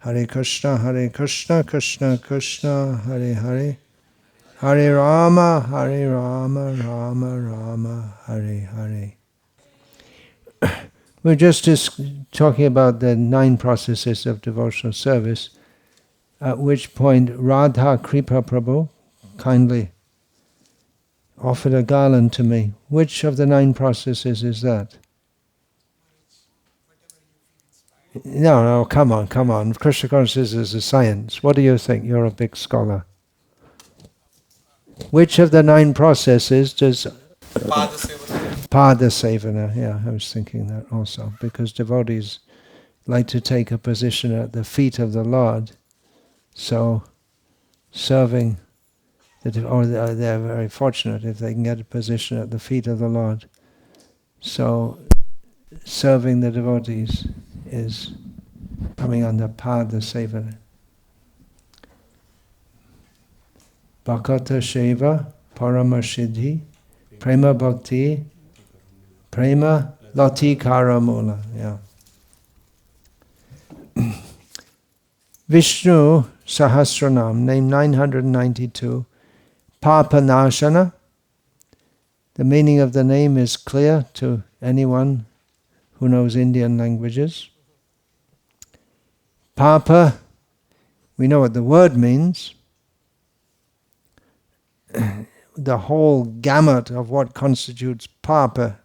Hare Krishna, Krishna Krishna, Hare Hare, Hare Rama, Rama Rama, Hare Hare. We're just talking about the 9 processes of devotional service, at which point Radha Kripa Prabhu kindly offered a garland to me. Which of the 9 processes is that? No, come on. Krishna consciousness is a science. What do you think? You're a big scholar. Which of the 9 processes does... Pada Sevana, yeah, I was thinking that also. Because devotees like to take a position at the feet of the Lord. So, serving, or they're very fortunate if they can get a position at the feet of the Lord. So, serving the devotees is coming under Pada Sevana. Bhakata Sheva, Parama Siddhi, Prema Bhakti, Prema Lati Karamula. Yeah. Vishnu Sahasranama, name 992, Papa-nasana. The meaning of the name is clear to anyone who knows Indian languages. Papa, we know what the word means. The whole gamut of what constitutes Papa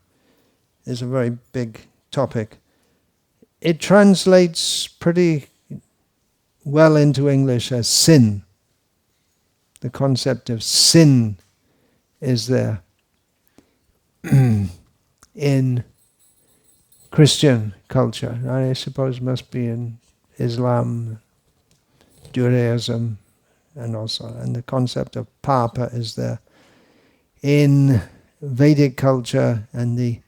is a very big topic. It translates pretty well into English as sin. The concept of sin is there in Christian culture. I suppose must be in Islam, Judaism, and the concept of Papa is there. In Vedic culture and the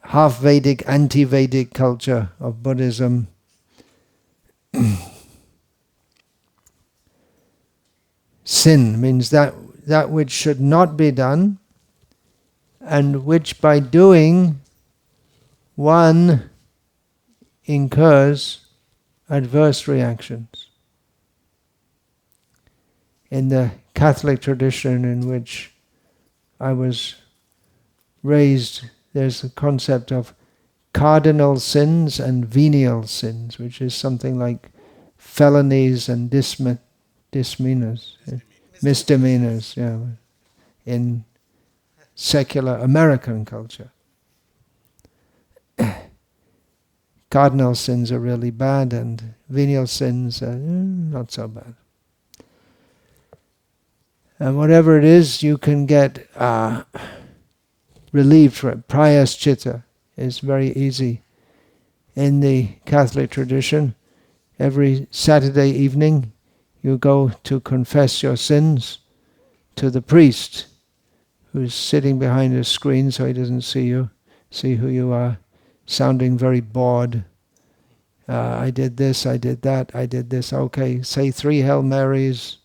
half-Vedic, anti-Vedic culture of Buddhism, sin means that which should not be done, and which by doing one incurs adverse reactions. In the Catholic tradition in which I was raised, there's a concept of cardinal sins and venial sins, which is something like felonies and misdemeanors, yeah, in secular American culture. Cardinal sins are really bad, and venial sins are not so bad. And whatever it is, you can get relieved from it. Prayaschita is very easy. In the Catholic tradition, every Saturday evening, you go to confess your sins to the priest, who's sitting behind a screen so he doesn't see who you are, sounding very bored. I did this, I did that, I did this. Okay, say 3 Hail Marys,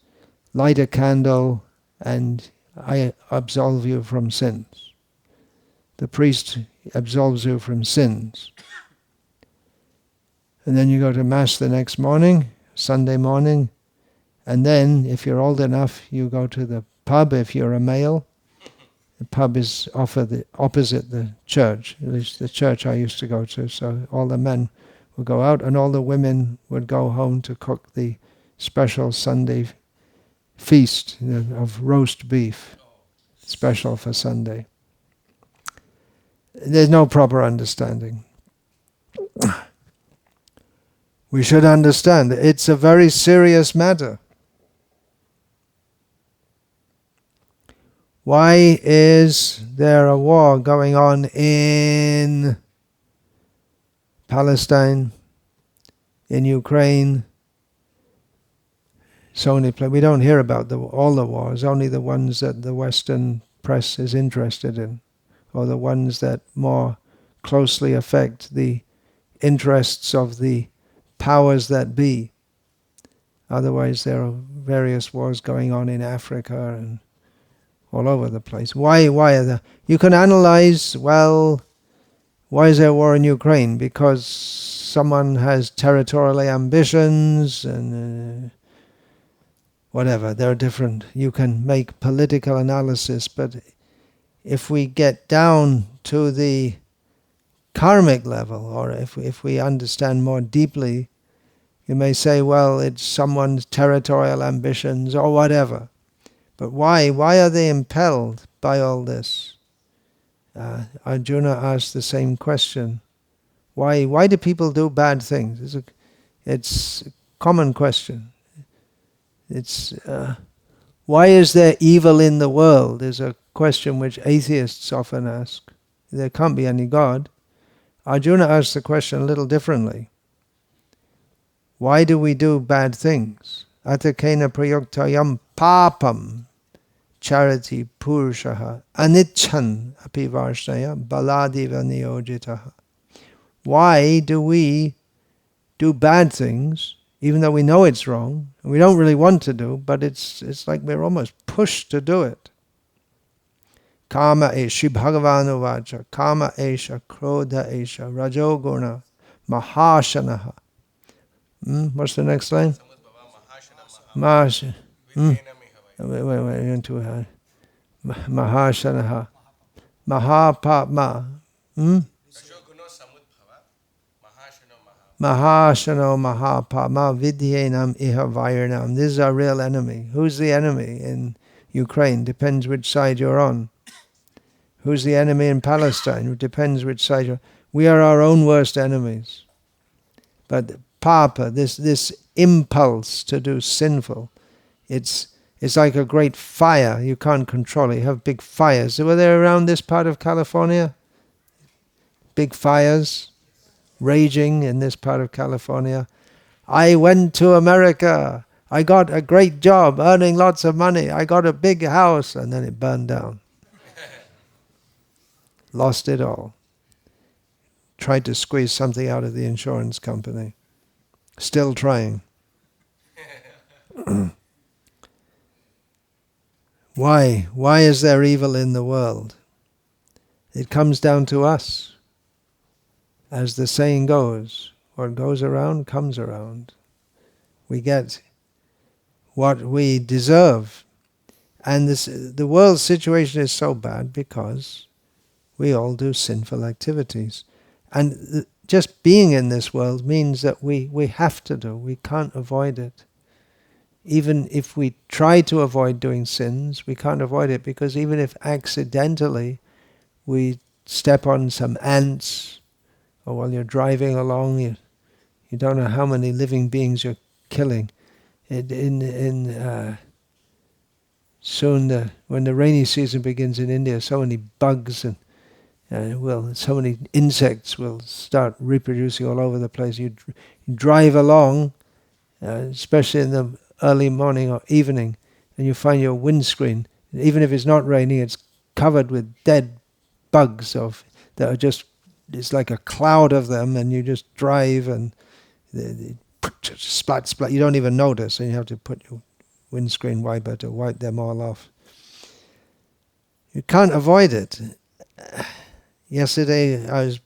light a candle, and I absolve you from sins. The priest absolves you from sins. And then you go to Mass the next morning, Sunday morning, and then, if you're old enough, you go to the pub if you're a male. The pub is opposite the church, at least the church I used to go to, so all the men would go out and all the women would go home to cook the special Sunday feast of roast beef, special for Sunday. There's no proper understanding. We should understand it's a very serious matter. Why is there a war going on in Palestine, in Ukraine? We don't hear about all the wars, only the ones that the Western press is interested in, or the ones that more closely affect the interests of the powers that be. Otherwise, there are various wars going on in Africa and all over the place. Why are there? You can analyze, Why is there war in Ukraine? Because someone has territorial ambitions and whatever. There are different, you can make political analysis, but if we get down to the karmic level, or if we understand more deeply, you may say, well, it's someone's territorial ambitions or whatever. But why? Why are they impelled by all this? Arjuna asked the same question. Why do people do bad things? It's a common question. It's why is there evil in the world? Is a question which atheists often ask. There can't be any God. Arjuna asked the question a little differently. Why do we do bad things? Atakena prayoktayam papam charity purushaha anichan apivarshnaya baladiva niyojitaha. Why do we do bad things, even though we know it's wrong, and we don't really want to do, but it's like we're almost pushed to do it. Kama esha bhagavanu vacha, kama esha, krodha esha, rajoguna, mahashanaha. What's the next line? Mahashanaha. Wait, into mahashanaha. Mahapatma. Mahashano mahapama vidyenam iha vairnam. This is our real enemy. Who's the enemy in Ukraine? Depends which side you're on. Who's the enemy in Palestine? It depends which side you're on. We are our own worst enemies. But papa, this impulse to do sinful, it's like a great fire. You can't control it. You have big fires. Were there around this part of California? Big fires raging in this part of California. I went to America. I got a great job, earning lots of money. I got a big house, and then it burned down. Lost it all. Tried to squeeze something out of the insurance company. Still trying. Why? Why is there evil in the world? It comes down to us. As the saying goes, what goes around comes around. We get what we deserve. And the world's situation is so bad because we all do sinful activities. And just being in this world means that we have to do, we can't avoid it. Even if we try to avoid doing sins, we can't avoid it, because even if accidentally we step on some ants, or while you're driving along, you don't know how many living beings you're killing. Soon, when the rainy season begins in India, so many bugs and so many insects will start reproducing all over the place. You drive along, especially in the early morning or evening, and you find your windscreen, even if it's not raining, it's covered with dead bugs that are just, it's like a cloud of them, and you just drive and they splat, you don't even notice, and you have to put your windscreen wiper to wipe them all off. You can't avoid it. Yesterday I was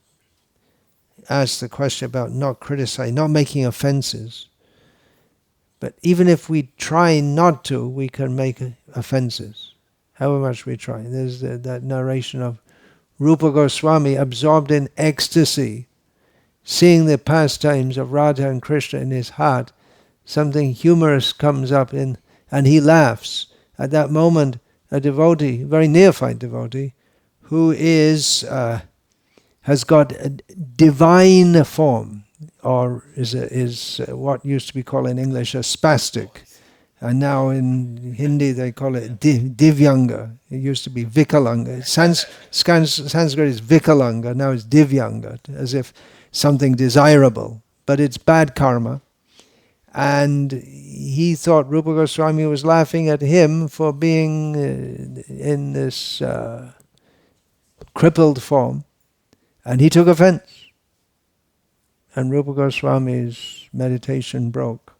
asked the question about not criticizing, not making offenses. But even if we try not to, we can make offenses, however much we try. There's that narration of Rupa Goswami absorbed in ecstasy, seeing the pastimes of Radha and Krishna in his heart. Something humorous comes up and he laughs. At that moment, a devotee, a very neophyte devotee, who has got a divine form, or is what used to be called in English a spastic, and now in Hindi they call it divyanga. It used to be vikalanga. Sanskrit is vikalanga, now it's divyanga, as if something desirable, but it's bad karma. And he thought Rupa Goswami was laughing at him for being in this crippled form, and he took offense. And Rupa Goswami's meditation broke.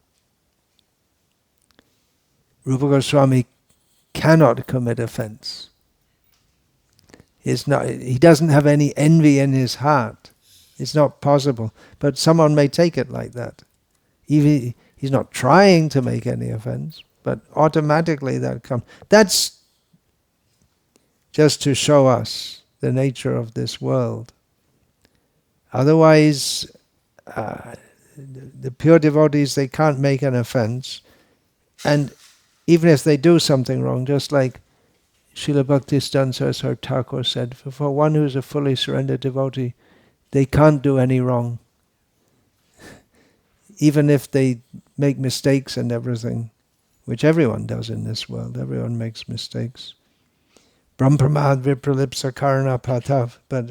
Rupa Goswami cannot commit offense. He doesn't have any envy in his heart. It's not possible. But someone may take it like that. Even he's not trying to make any offense, but automatically that comes. That's just to show us the nature of this world. Otherwise, the pure devotees, they can't make an offense. And even if they do something wrong, just like Srila Bhakti-siddhanta Saraswati Thakur said, for one who's a fully surrendered devotee, they can't do any wrong. Even if they make mistakes and everything, which everyone does in this world, everyone makes mistakes. Brahmapramad vipralipsa karana patav. But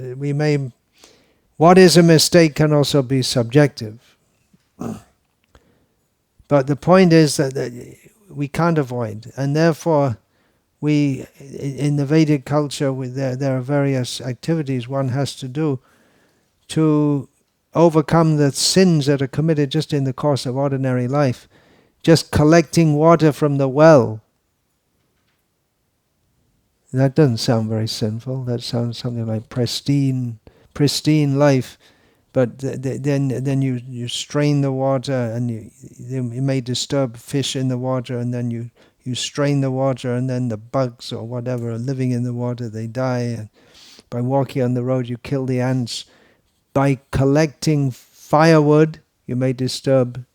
what is a mistake can also be subjective. But the point is that we can't avoid, and therefore in the Vedic culture, there are various activities one has to do to overcome the sins that are committed just in the course of ordinary life. Just collecting water from the well. That doesn't sound very sinful. That sounds something like pristine life. But then you strain the water, and you may disturb fish in the water, and then you strain the water, and then the bugs or whatever are living in the water, they die. And by walking on the road, you kill the ants. By collecting firewood, you may disturb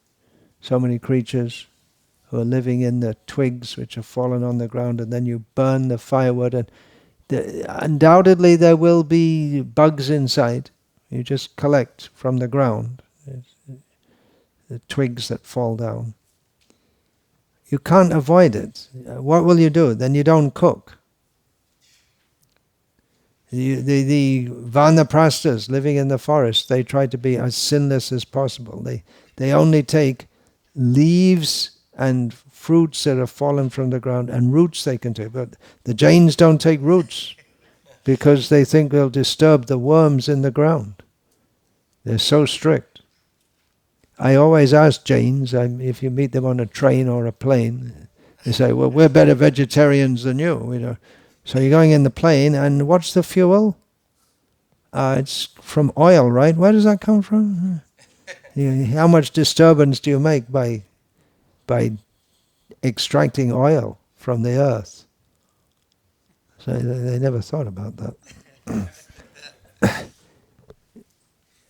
so many creatures who are living in the twigs which have fallen on the ground, and then you burn the firewood, and undoubtedly there will be bugs inside. You just collect from the ground the twigs that fall down. You can't avoid it. What will you do? Then you don't cook. The Vanaprasthas living in the forest, they try to be as sinless as possible. They only take leaves and fruits that have fallen from the ground, and roots they can take. But the Jains don't take roots because they think they'll disturb the worms in the ground. They're so strict. I always ask Jains, if you meet them on a train or a plane, they say, well, we're better vegetarians than you. So you're going in the plane, and what's the fuel? It's from oil, right? Where does that come from? How much disturbance do you make by extracting oil from the earth? So they never thought about that.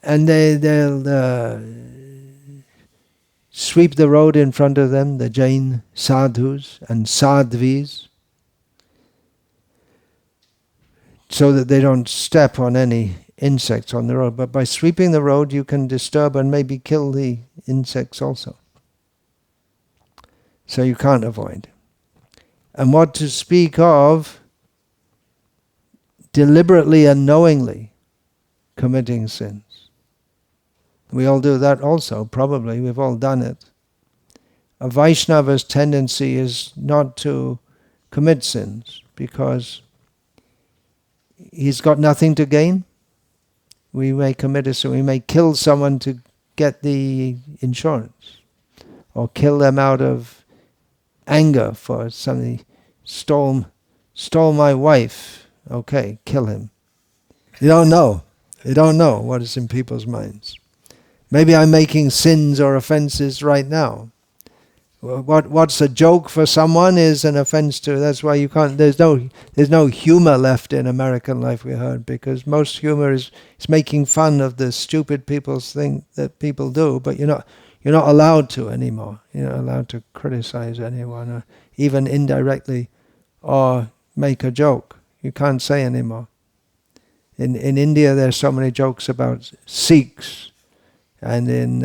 And they'll sweep the road in front of them, the Jain sadhus and sadhvis, so that they don't step on any insects on the road. But by sweeping the road, you can disturb and maybe kill the insects also. So you can't avoid. And what to speak of deliberately and knowingly committing sins. We all do that also, probably. We've all done it. A Vaishnava's tendency is not to commit sins because he's got nothing to gain. We may commit a sin. We may kill someone to get the insurance, or kill them out of anger for something. Stole my wife. Okay, kill him. You don't know. You don't know what is in people's minds. Maybe I'm making sins or offenses right now. What's a joke for someone is an offense to. That's why you can't. There's no humor left in American life, we heard, because most humor is making fun of the stupid people's thing that people do. But you're not allowed to anymore. You're not allowed to criticize anyone, or even indirectly, or make a joke. You can't say anymore. In India, there's so many jokes about Sikhs. And in,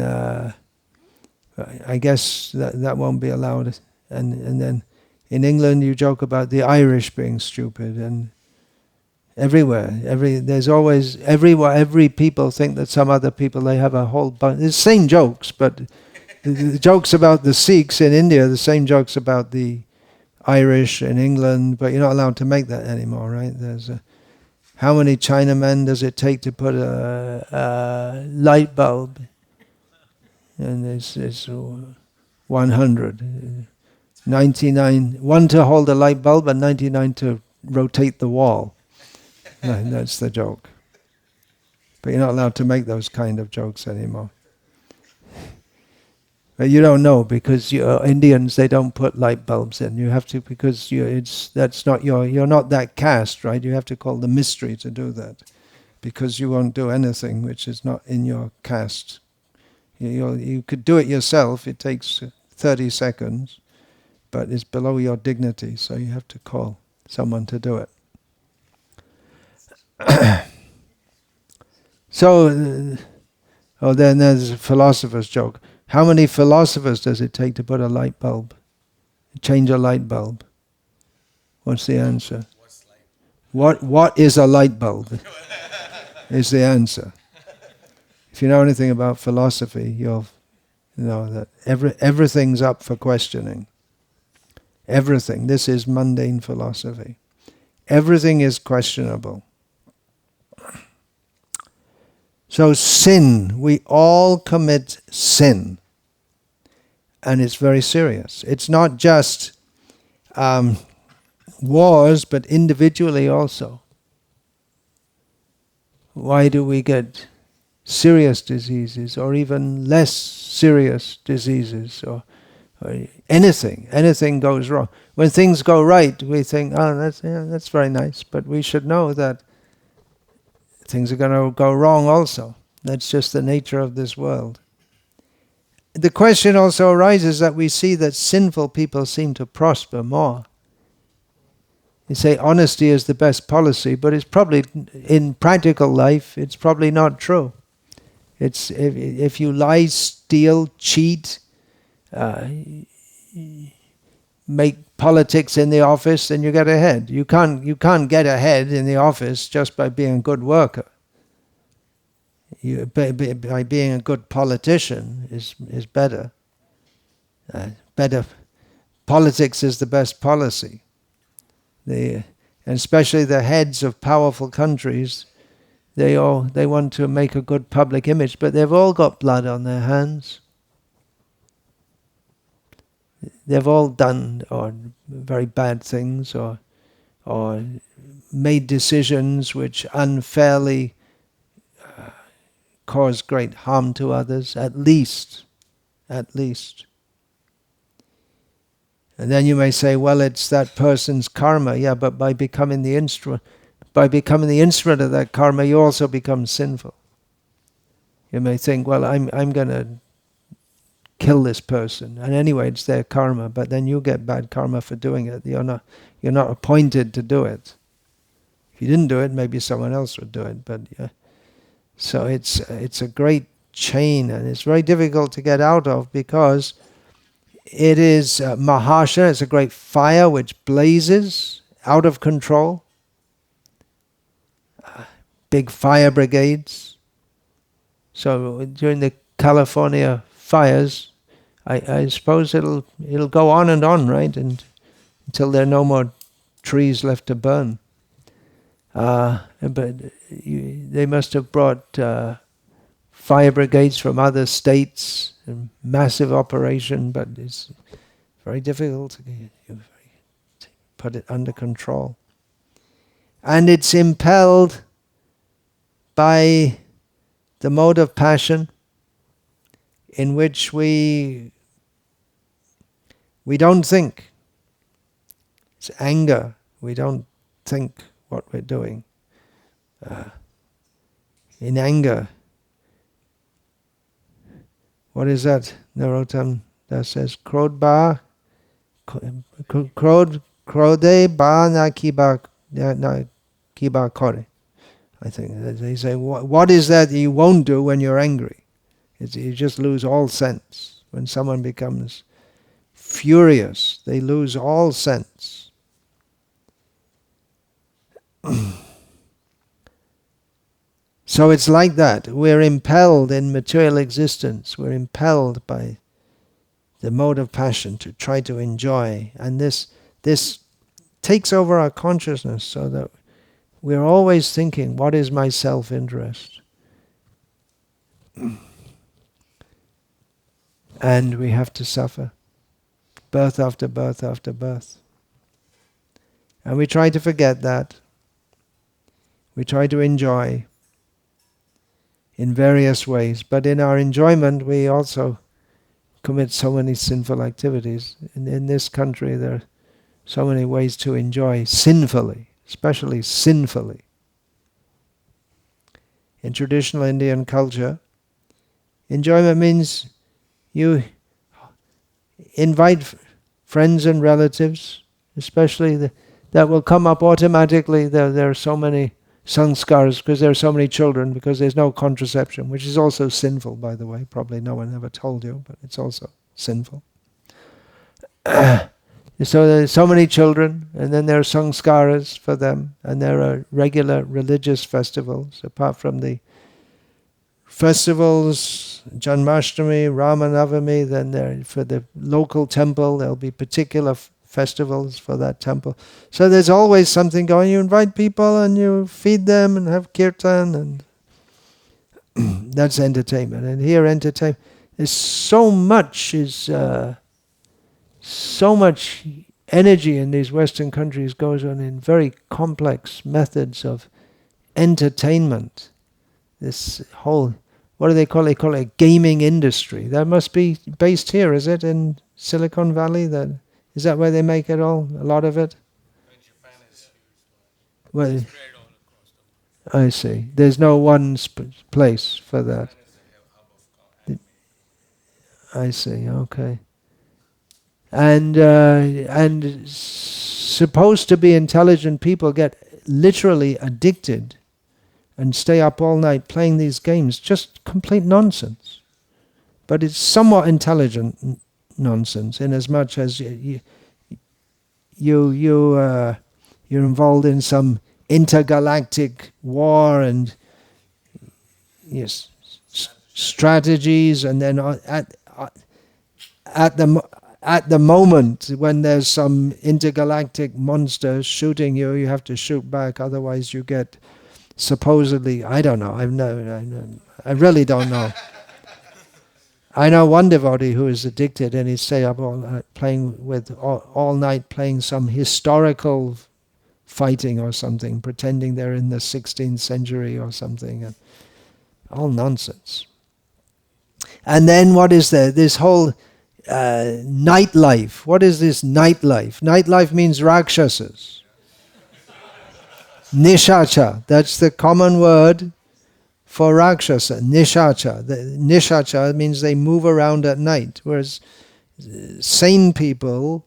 I guess that won't be allowed. And then in England you joke about the Irish being stupid, and everywhere, every people think that some other people, they have a whole bunch, the same jokes, but the jokes about the Sikhs in India, the same jokes about the Irish in England, but you're not allowed to make that anymore, right? How many Chinamen does it take to put a light bulb? And it's 100. 99, one to hold the light bulb and 99 to rotate the wall. No, that's the joke. But you're not allowed to make those kind of jokes anymore. But you don't know because Indians, they don't put light bulbs in. You have to, because that's not you're not that caste, right? You have to call the mystery to do that, because you won't do anything which is not in your caste. You could do it yourself. It takes 30 seconds, but it's below your dignity, so you have to call someone to do it. So, then there's a philosopher's joke. How many philosophers does it take to put a light bulb? Change a light bulb? What's the answer? What is a light bulb? Is the answer. If you know anything about philosophy, you'll know that everything's up for questioning. Everything. This is mundane philosophy. Everything is questionable. So sin, we all commit sin. And it's very serious. It's not just wars, but individually also. Why do we get serious diseases, or even less serious diseases, or anything goes wrong? When things go right, we think, oh, that's very nice, but we should know that things are going to go wrong also. That's just the nature of this world. The question also arises that we see that sinful people seem to prosper more. You say honesty is the best policy, but it's probably, in practical life, it's probably not true. It's if you lie, steal, cheat, make politics in the office, then you get ahead. You can't get ahead in the office just by being a good worker. By being a good politician is better. Better politics is the best policy. And especially the heads of powerful countries, they want to make a good public image, but they've all got blood on their hands. They've all done very bad things, or made decisions which unfairly cause great harm to others, at least. And then you may say, well, it's that person's karma. Yeah, but by becoming the instrument of that karma, you also become sinful. You may think, well, I'm going to kill this person, and anyway, it's their karma. But then you get bad karma for doing it. You're not appointed to do it. If you didn't do it, maybe someone else would do it. But yeah. So it's a great chain, and it's very difficult to get out of, because it is Mahasha, it's a great fire which blazes out of control. Big fire brigades. So during the California fires, I suppose it'll go on and on, right? And until there are no more trees left to burn. But they must have brought fire brigades from other states, a massive operation, but it's very difficult to put it under control. And it's impelled by the mode of passion in which we don't think. It's anger. We don't think what we're doing. In anger, what is that? Narottam Das says, krode ba na kiba kore. I think they say, what is that you won't do when you're angry? You just lose all sense. When someone becomes furious, they lose all sense. So it's like that. We're impelled in material existence. We're impelled by the mode of passion to try to enjoy. And this takes over our consciousness, so that we're always thinking, what is my self-interest? And we have to suffer. Birth after birth after birth. And we try to forget that. We try to enjoy in various ways, but in our enjoyment we also commit so many sinful activities. In this country there are so many ways to enjoy sinfully, especially sinfully. In traditional Indian culture, enjoyment means you invite friends and relatives, especially that will come up automatically. There are so many sanskars because there are so many children, because there's no contraception, which is also sinful, by the way. Probably no one ever told you, but it's also sinful. So there's so many children, and then there are sanskaras for them, and there are regular religious festivals, apart from the festivals, Janmashtami, Ramanavami, then there for the local temple, there'll be particular festivals for that temple. So there's always something going. You invite people and you feed them and have kirtan, and that's entertainment. And here entertainment, there's so much energy in these Western countries goes on in very complex methods of entertainment. This whole, what do they call it? They call it a gaming industry. That must be based here, is it, in Silicon Valley? Is that where they make it all? A lot of it? Japan is huge. Well, It's spread all across the world. I see. There's no one place for that. Japan is a hub of anime. I see. Okay. And supposed to be intelligent people get literally addicted and stay up all night playing these games. Just complete nonsense. But it's somewhat intelligent nonsense, in as much as you're involved in some intergalactic war and yes, strategies, and then at the moment when there's some intergalactic monster shooting you, you have to shoot back. Otherwise, you get supposedly, I don't know. I really don't know. I know one devotee who is addicted, and he stay up all night all night playing some historical fighting or something, pretending they're in the 16th century or something, and all nonsense. And then what is there? This whole nightlife. What is this nightlife? Nightlife means rakshasas. Nishacha. That's the common word for rakshasa. Nishacha. Nishacha means they move around at night, whereas sane people,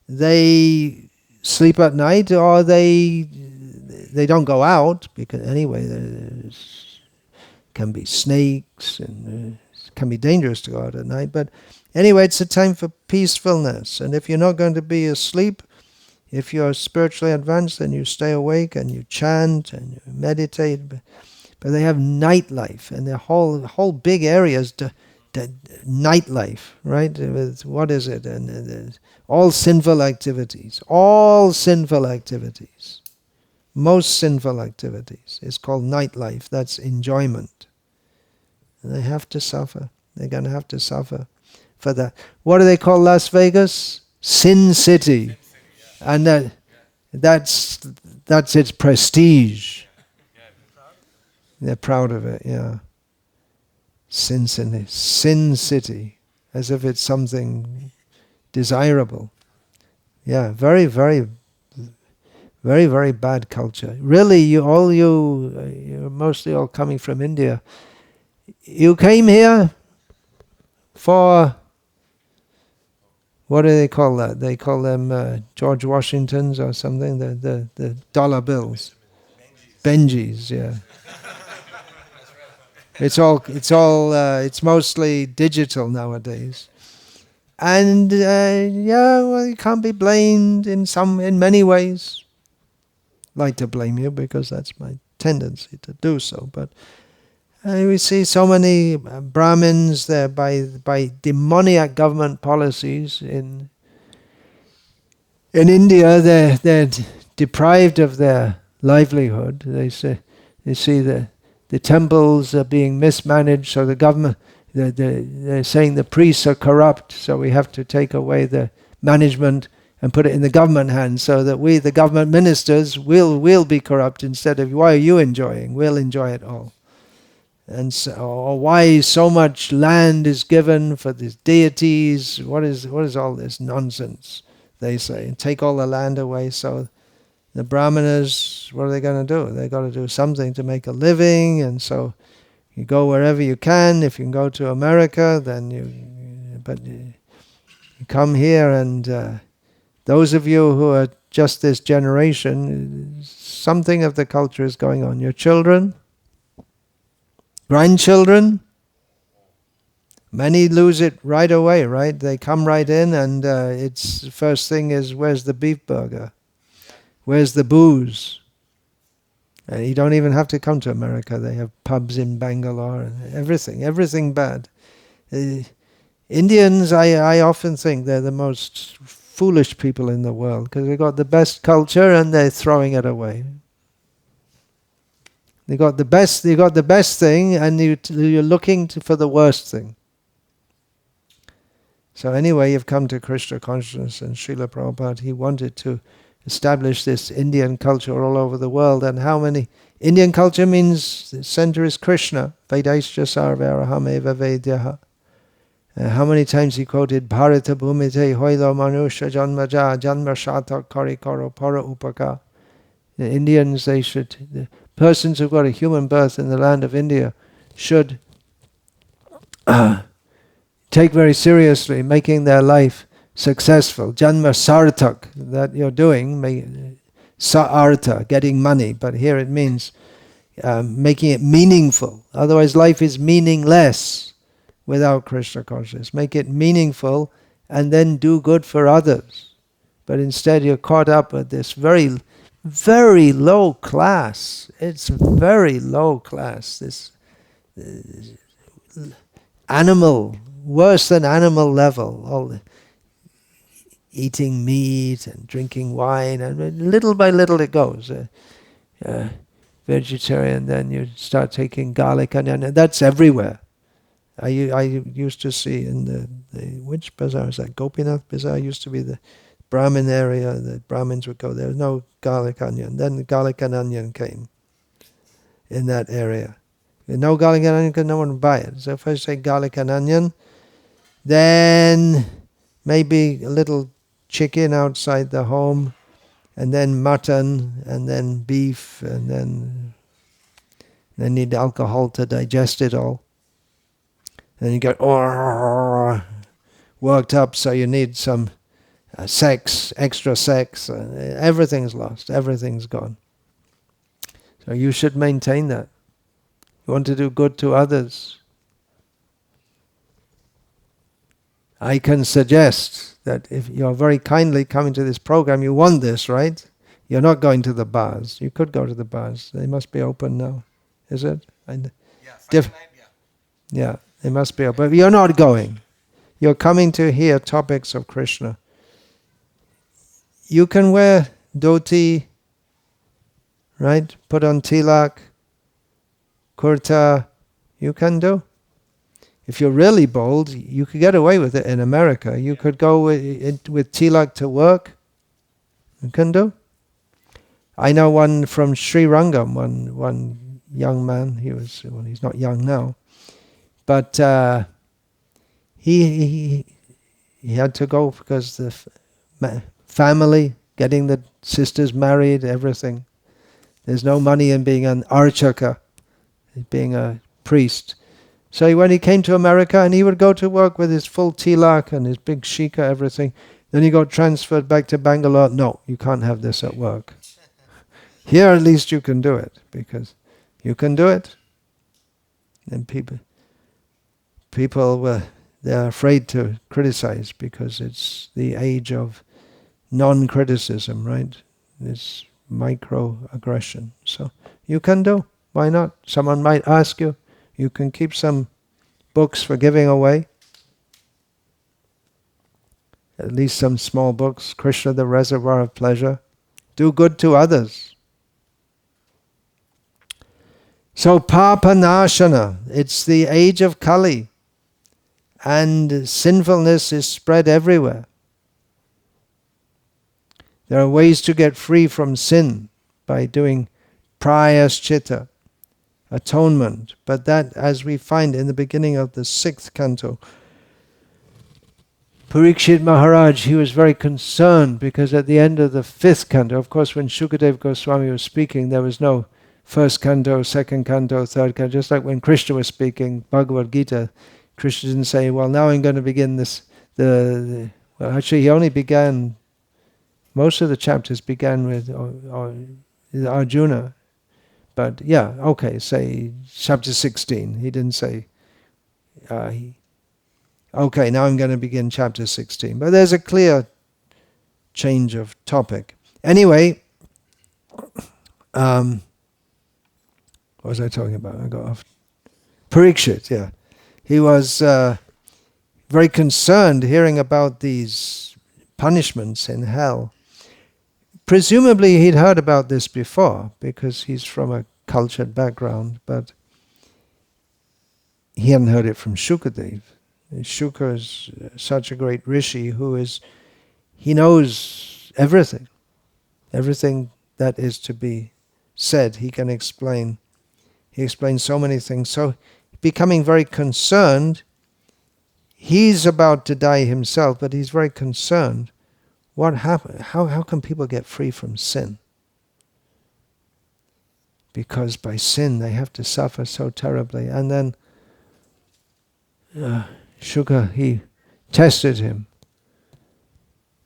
they sleep at night, or they don't go out, because anyway there can be snakes and it can be dangerous to go out at night. But anyway, it's a time for peacefulness. And if you're not going to be asleep, if you're spiritually advanced, then you stay awake and you chant and you meditate. But they have nightlife, and the whole big areas the nightlife, right? What is it? And all sinful activities. Most sinful activities is called nightlife. That's enjoyment. And they have to suffer. They're going to have to suffer for that. What do they call Las Vegas? Sin City. And that's its prestige. They're proud of it, yeah. Sin City, as if it's something desirable. Yeah, very, very, very, very bad culture. Really, you're mostly all coming from India. You came here for, what do they call that? They call them George Washingtons or something. The dollar bills, Benjis, yeah. It's mostly digital nowadays, and well, you can't be blamed in many ways. I'd like to blame you because that's my tendency to do so, but we see so many Brahmins there by demoniac government policies in India. They're deprived of their livelihood. They see the temples are being mismanaged, so the government, they're saying the priests are corrupt, so we have to take away the management and put it in the government hands, so that we, the government ministers, will be corrupt instead of, why are you enjoying? We'll enjoy it all. And so, or why so much land is given for these deities? What is all this nonsense? They say, and take all the land away. So the brahmanas, what are they going to do? They've got to do something to make a living, and so you go wherever you can. If you can go to America, then you come here, and those of you who are just this generation, something of the culture is going on. Your children, grandchildren, many lose it right away, right? They come right in, and it's the first thing is, where's the beef burger? Where's the booze? And you don't even have to come to America. They have pubs in Bangalore and everything bad. Indians, I often think they're the most foolish people in the world, because they've got the best culture and they're throwing it away. They got the best thing, and you're looking for the worst thing. So anyway, you've come to Krishna consciousness, and Srila Prabhupada, he wanted to establish this Indian culture all over the world. And how many? Indian culture means the center is Krishna. Vedaischa sarvaraham eva vedyaha. How many times he quoted Bharata bhumite hoilo manusha janmaja janma shatak karikaro para upaka. The Indians, the persons who've got a human birth in the land of India should take very seriously making their life successful. Janma sartak, that you're doing, sa-artha, getting money, but here it means making it meaningful. Otherwise life is meaningless without Krishna consciousness. Make it meaningful and then do good for others. But instead you're caught up with this very, very low class. It's very low class. This animal, worse than animal level. All the eating meat and drinking wine, and little by little it goes. Vegetarian, then you start taking garlic onion. That's everywhere. I used to see in the which bazaar is that? Gopinath bazaar used to be the Brahmin area. The Brahmins would go there. There was no garlic onion. Then the garlic and onion came in that area. With no garlic and onion, because no one would buy it. So if I say garlic and onion, then maybe a little chicken outside the home, and then mutton, and then beef, and then need alcohol to digest it all. Then you get worked up, so you need some sex, extra sex. Everything's lost, everything's gone. So you should maintain that. You want to do good to others. I can suggest that if you're very kindly coming to this program, you want this, right? You're not going to the bars. You could go to the bars. They must be open now. Is it? Yeah, Friday night, yeah, they must be open. But you're not going. You're coming to hear topics of Krishna. You can wear dhoti, right? Put on tilak, kurta. You can do. If you're really bold, you could get away with it in America. You could go with tilak to work. You can do. I know one from Sri Rangam, one young man. He's not young now, but he had to go because the family, getting the sisters married, everything. There's no money in being an archaka, being a priest. So when he came to America, and he would go to work with his full tilak and his big shika, everything, then he got transferred back to Bangalore. No, you can't have this at work. Here at least you can do it, because you can do it. And they're afraid to criticize, because it's the age of non-criticism, right? This microaggression. So you can do. Why not? Someone might ask you. You can keep some books for giving away. At least some small books. Krishna, the Reservoir of Pleasure. Do good to others. So Papa-nasana, it's the age of Kali. And sinfulness is spread everywhere. There are ways to get free from sin by doing prayaschita, atonement. But that, as we find in the beginning of the 6th canto, Parikshit Maharaj, he was very concerned because at the end of the 5th canto, of course when Shukadev Goswami was speaking, there was no 1st canto, 2nd canto, 3rd canto, just like when Krishna was speaking Bhagavad Gita, Krishna didn't say, well, now I'm going to begin this, well, actually he only began, most of the chapters began with Arjuna, but yeah, okay, say chapter 16, he didn't say, okay, now I'm going to begin chapter 16. But there's a clear change of topic. Anyway, what was I talking about? I got off. Parikshit, yeah. He was very concerned hearing about these punishments in hell. Presumably he'd heard about this before because he's from a cultured background, but he hadn't heard it from Shukadev. Shuka is such a great rishi he knows everything. Everything that is to be said, he can explain. He explains so many things. So, becoming very concerned, he's about to die himself, but he's very concerned. What happened? How can people get free from sin? Because by sin they have to suffer so terribly. And then Shuka, he tested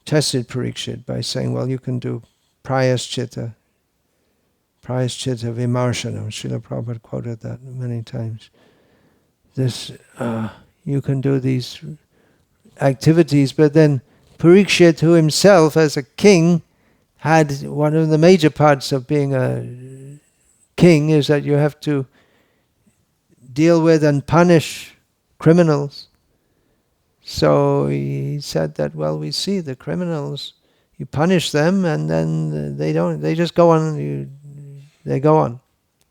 Parikshit by saying, well, you can do prayaschita vimarshanam. Srila Prabhupada quoted that many times. You can do these activities, but then Parikshit, who himself as a king had one of the major parts of being a king is that you have to deal with and punish criminals. So he said that, well, we see the criminals, you punish them and then they just go on, they go on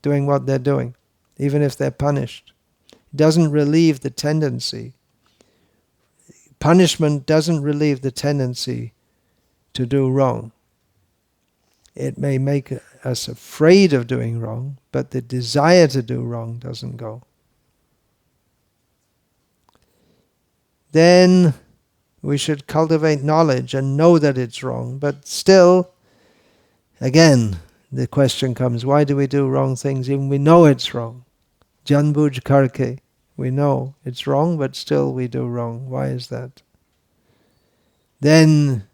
doing what they're doing, even if they're punished. It doesn't relieve the tendency. Punishment doesn't relieve the tendency to do wrong. It may make us afraid of doing wrong, but the desire to do wrong doesn't go. Then we should cultivate knowledge and know that it's wrong. But still, again, the question comes, why do we do wrong things even we know it's wrong? Janbuj karke, we know it's wrong, but still we do wrong. Why is that? Then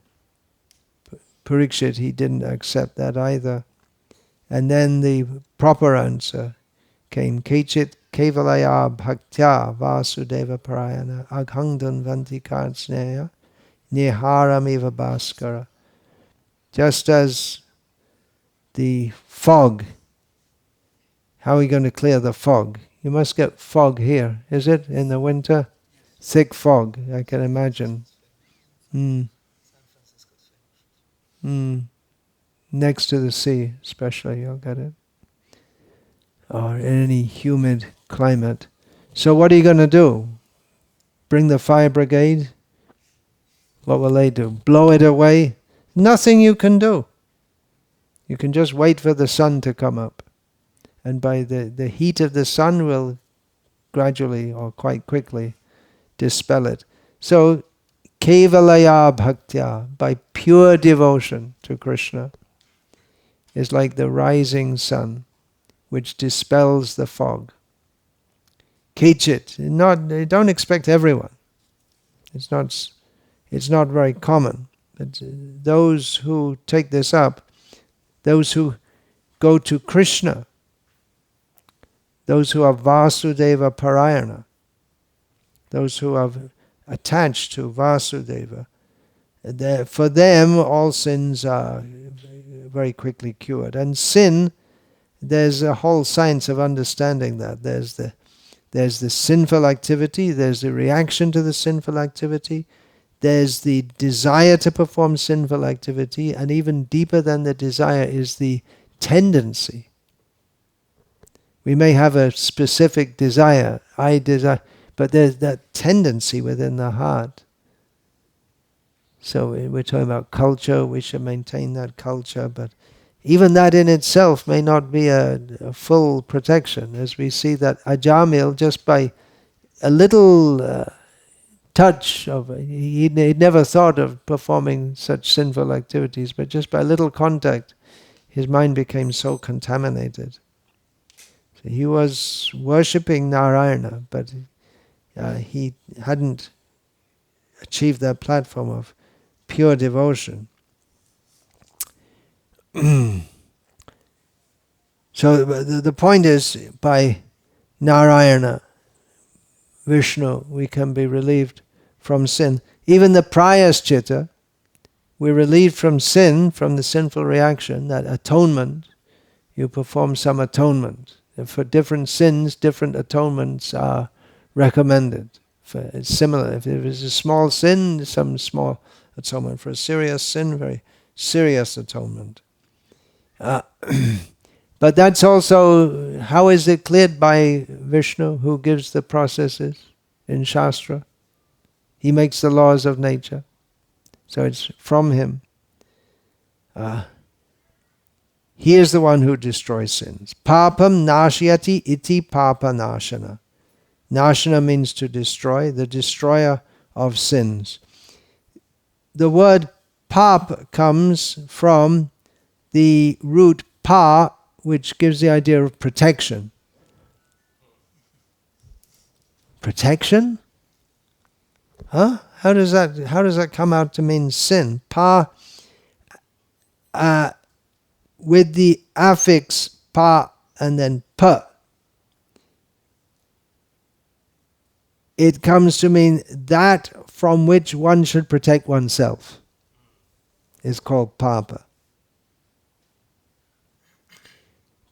Parikshit, he didn't accept that either. And then the proper answer came, Kechit Kevalaya Bhaktya Vasudeva Parayana Aghangdan Vantikar Sneha Niharamiva Bhaskara. Just as the fog, how are we going to clear the fog? You must get fog here, is it, in the winter? Thick fog, I can imagine. Next to the sea, especially, you'll get it. Or in any humid climate. So what are you going to do? Bring the fire brigade? What will they do? Blow it away? Nothing you can do. You can just wait for the sun to come up. And by the heat of the sun will gradually or quite quickly dispel it. So, Kevalaya Bhaktya, by pure devotion to Krishna, is like the rising sun, which dispels the fog. Kechit, don't expect everyone. It's not very common. But those who take this up, those who go to Krishna, those who are Vasudeva Parayana, those who are attached to Vasudeva, for them all sins are very quickly cured. And sin, there's a whole science of understanding that. There's the sinful activity, there's the reaction to the sinful activity, there's the desire to perform sinful activity, and even deeper than the desire is the tendency. We may have a specific desire, I desire, but there's that tendency within the heart. So we're talking about culture, we should maintain that culture, but even that in itself may not be a full protection, as we see that Ajamil, just by a little touch of, he'd never thought of performing such sinful activities, but just by little contact, his mind became so contaminated. So he was worshipping Narayana, but he hadn't achieved that platform of pure devotion. So the point is, by Narayana, Vishnu, we can be relieved from sin. Even the prayaschita, we're relieved from sin, from the sinful reaction, that atonement. You perform some atonement. For different sins, different atonements are recommended. It's similar. If it is a small sin, some small atonement. For a serious sin, very serious atonement. But that's also, how is it cleared by Vishnu, who gives the processes in Shastra? He makes the laws of nature. So it's from him. He is the one who destroys sins. Papam nashyati iti papa-nasana. Nashana means to destroy, the destroyer of sins. The word pap comes from the root pa, which gives the idea of protection. Protection? Huh? How does that come out to mean sin? Pa, with the affix pa and then pa, it comes to mean that from which one should protect oneself is called papa.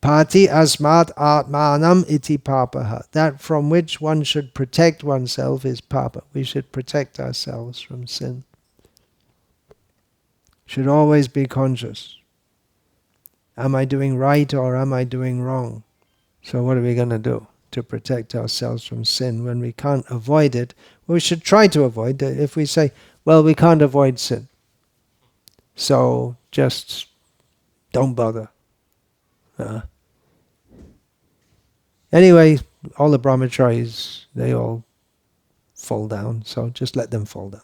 Pati asmat atmanam iti papaha. That from which one should protect oneself is papa. We should protect ourselves from sin. Should always be conscious. Am I doing right or am I doing wrong? So what are we going to do to protect ourselves from sin when we can't avoid it? Well, we should try to avoid it. If we say, well, we can't avoid sin, so just don't bother. Anyway, all the brahmacharis, they all fall down, so just let them fall down.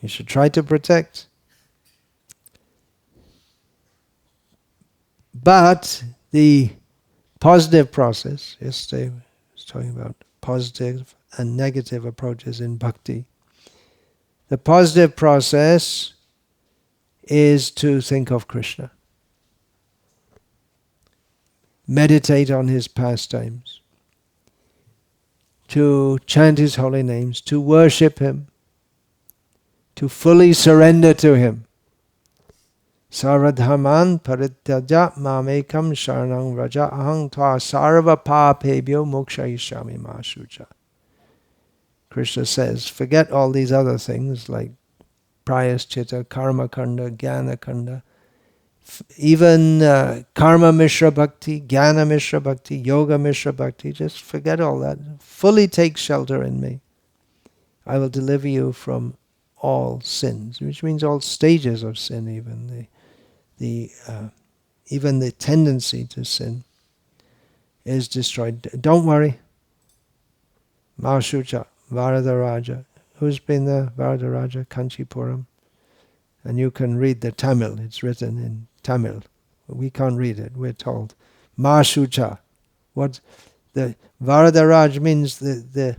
You should try to protect. But the positive process, yesterday I was talking about positive and negative approaches in bhakti. The positive process is to think of Krishna. Meditate on his pastimes, to chant his holy names, to worship him, to fully surrender to him. Sarvadharman parityaja mamekam sharanang vraja ahang tva sarva papebhyo mokshayishyami ma shucha. Krishna says, forget all these other things like prayaschita, karma kanda, jnana kanda, even karma mishra bhakti, jnana mishra bhakti, yoga mishra bhakti. Just forget all that. Fully take shelter in me. I will deliver you from all sins, which means all stages of sin, even even the tendency to sin is destroyed. Don't worry. Mashucha, Varadaraja. Who's been there? Varadaraja, Kanchipuram. And you can read the Tamil. It's written in Tamil. We can't read it, we're told. Mashucha. What the Varadaraj means the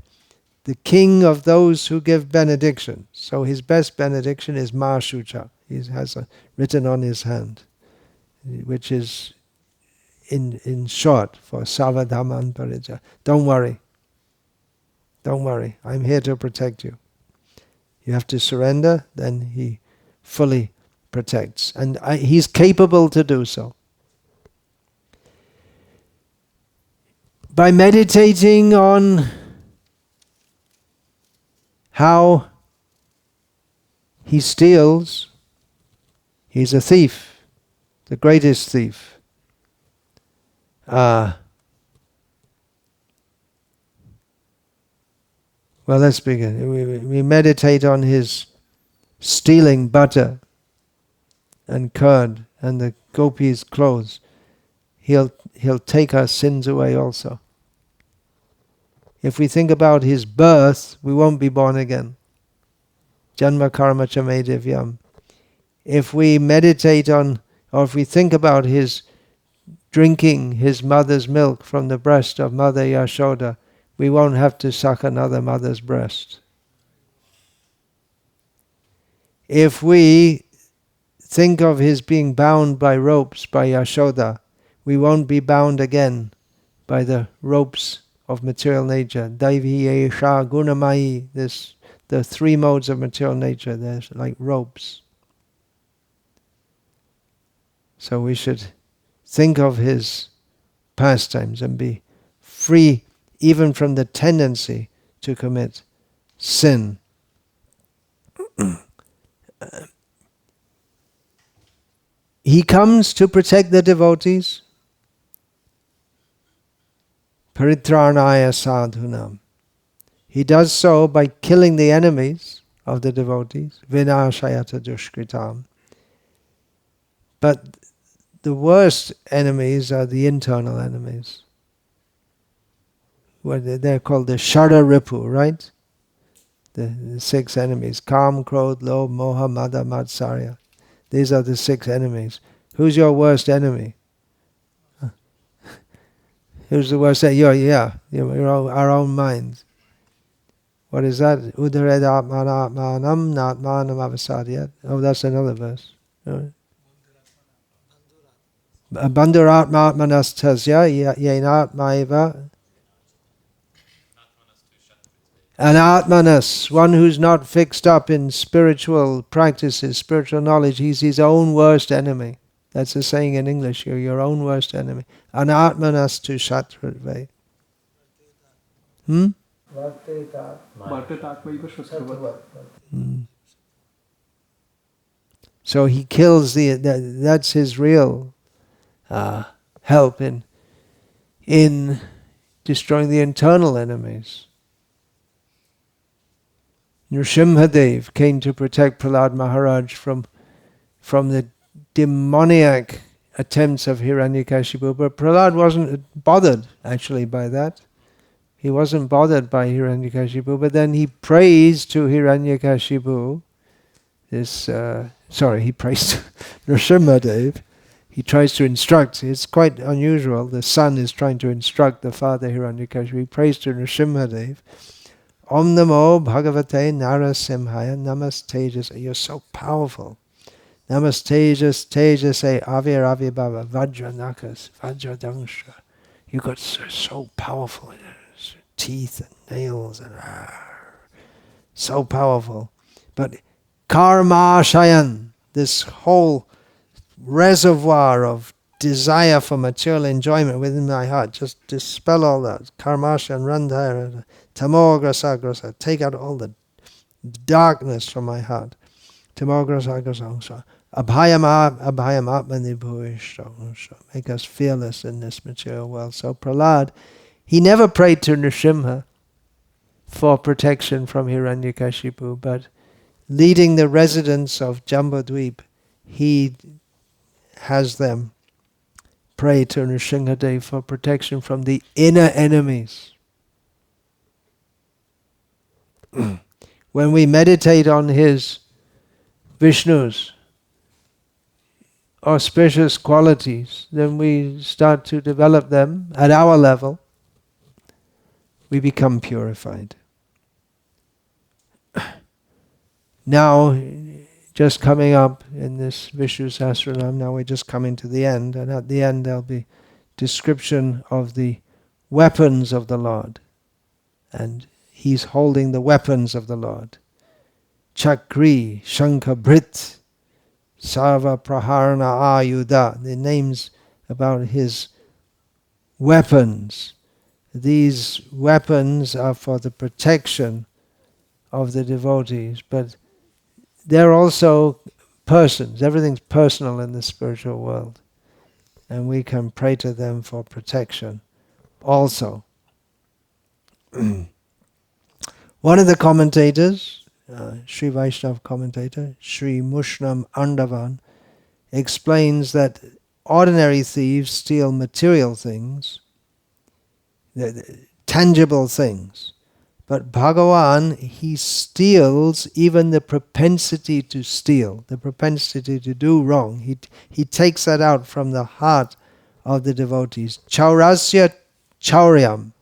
king of those who give benediction. So his best benediction is Mashucha. He has written on his hand, which is in short for Savadhaman Parija. Don't worry. Don't worry. I'm here to protect you. You have to surrender, then he fully protects. And he's capable to do so. By meditating on how he steals, he's a thief, the greatest thief. Well, let's begin. We meditate on his stealing butter and curd and the gopis' clothes. He'll take our sins away also. If we think about his birth, we won't be born again. Janma karma cha me divyam. If we meditate on, or if we think about his drinking his mother's milk from the breast of Mother Yashoda, we won't have to suck another mother's breast. If we think of his being bound by ropes by Yashoda, we won't be bound again by the ropes of material nature. Daivi Esha Gunamayi, the three modes of material nature, they're like ropes. So we should think of his pastimes and be free even from the tendency to commit sin. He comes to protect the devotees. Paritranaya sadhunam. He does so by killing the enemies of the devotees. Vinashayata dushkritam. But the worst enemies are the internal enemies. They're called the Shara Ripu, right? The six enemies. Kam, Krodh, Lobh, Moha, Mada, Matsarya. These are the six enemies. Who's your worst enemy? Who's the worst enemy? Our own minds. What is that? Udared atmanam natmanam avasadyat. Oh, that's another verse. Bandhuratmanastasya yenatmaiva. An atmanas, one who's not fixed up in spiritual practices, spiritual knowledge, he's his own worst enemy. That's a saying in English, you're your own worst enemy. An atmanas tu shatratve. So he kills that's his real help in destroying the internal enemies. Nrsimhadev came to protect Prahlad Maharaj from the demoniac attempts of Hiranyakashipu, but Prahlad wasn't bothered actually by that. He wasn't bothered by Hiranyakashipu, but then he prays to Hiranyakashipu. He prays to Nrsimhadev. He tries to instruct. It's quite unusual. The son is trying to instruct the father Hiranyakashipu. He prays to Nrsimhadev. Om Namo Bhagavate Narasimhaya Namastejas. You're so powerful. Namastejas Tejase Avir Baba Vajranakas Vajradangsha. You got so powerful. Teeth and nails and so powerful. But Karma Shayan, this whole reservoir of desire for material enjoyment within my heart, just dispel all that. Karmashan Randhara, Tamograsa Grasa, take out all the darkness from my heart. Tamograsa Grasa, Abhayam Atmani Bhuvishta, make us fearless in this material world. So Prahlad, he never prayed to Nrsimha for protection from Hiranyakashipu, but leading the residents of Jambudvip, he has them pray to Nrsimhadev for protection from the inner enemies. When we meditate on his Vishnu's auspicious qualities, then we start to develop them at our level. We become purified. Now, just coming up in this Visnu-sahasranama, now we're just coming to the end, and at the end there'll be description of the weapons of the Lord. And he's holding the weapons of the Lord. Chakri, Shankha, Brit, Sarva, Praharana, Ayuda, the names about his weapons. These weapons are for the protection of the devotees, but they're also persons. Everything's personal in the spiritual world. And we can pray to them for protection also. One of the commentators, Sri Vaishnava commentator, Sri Mushnam Andavan, explains that ordinary thieves steal material things, tangible things. But Bhagavan, he steals even the propensity to steal, the propensity to do wrong. He takes that out from the heart of the devotees. Chaurasya chauryam,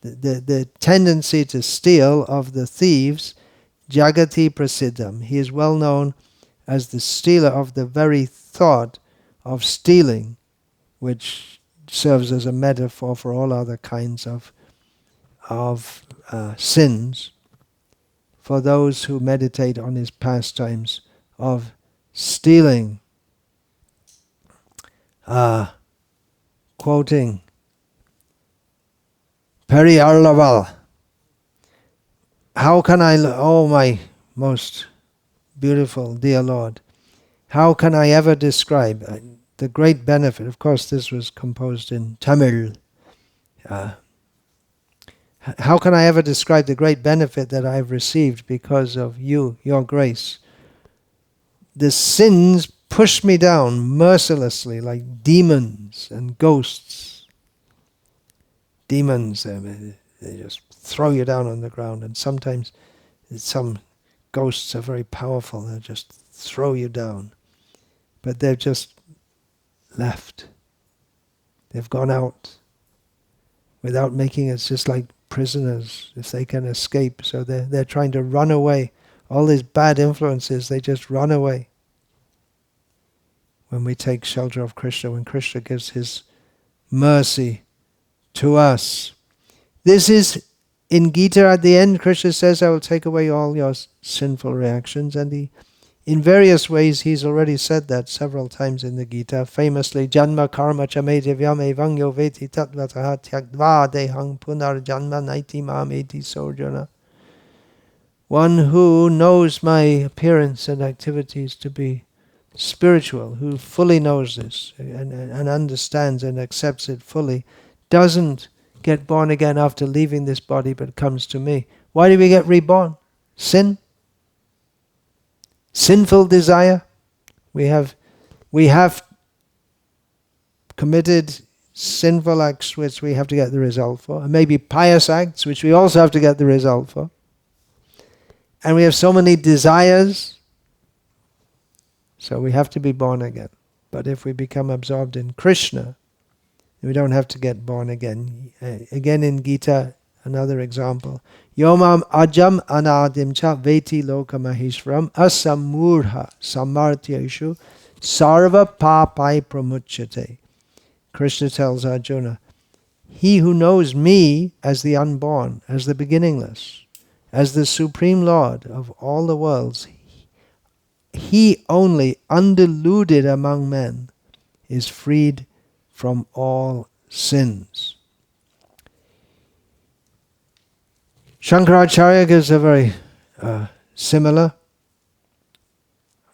the tendency to steal of the thieves, jagati prasiddham. He is well known as the stealer of the very thought of stealing, which serves as a metaphor for all other kinds of sins, for those who meditate on his pastimes of stealing. Quoting Periyarlaval, how can I, oh my most beautiful dear Lord, how can I ever describe the great benefit? Of course, this was composed in Tamil. How can I ever describe the great benefit that I've received because of you, your grace? The sins push me down mercilessly like demons and ghosts. Demons, they just throw you down on the ground, and sometimes some ghosts are very powerful. They'll just throw you down. But they've just left. They've gone out without making it. Just like prisoners, if they can escape. So they're trying to run away. All these bad influences, they just run away. When we take shelter of Krishna, when Krishna gives his mercy to us. This is in Gita at the end. Krishna says, I will take away all your sinful reactions, and in various ways he's already said that several times in the Gita. Famously, Janma karma chame divyam evang yo veti tatvataha tyagdva dehang punar janma naiti mam eti sojana. One who knows my appearance and activities to be spiritual, who fully knows this and understands and accepts it fully, doesn't get born again after leaving this body, but comes to me. Why do we get reborn? Sin? Sinful desire? We have committed sinful acts which we have to get the result for, and maybe pious acts which we also have to get the result for. And we have so many desires, so we have to be born again. But if we become absorbed in Krishna, we don't have to get born again. Again in Gita, another example. Yomam ajam anadim cha veti loka maheshwaram asamurha samartyeshu sarva papai pramuchyate. Krishna tells Arjuna, he who knows me as the unborn, as the beginningless, as the Supreme Lord of all the worlds, he only, undeluded among men, is freed from all sins. Shankaracharya gives a very similar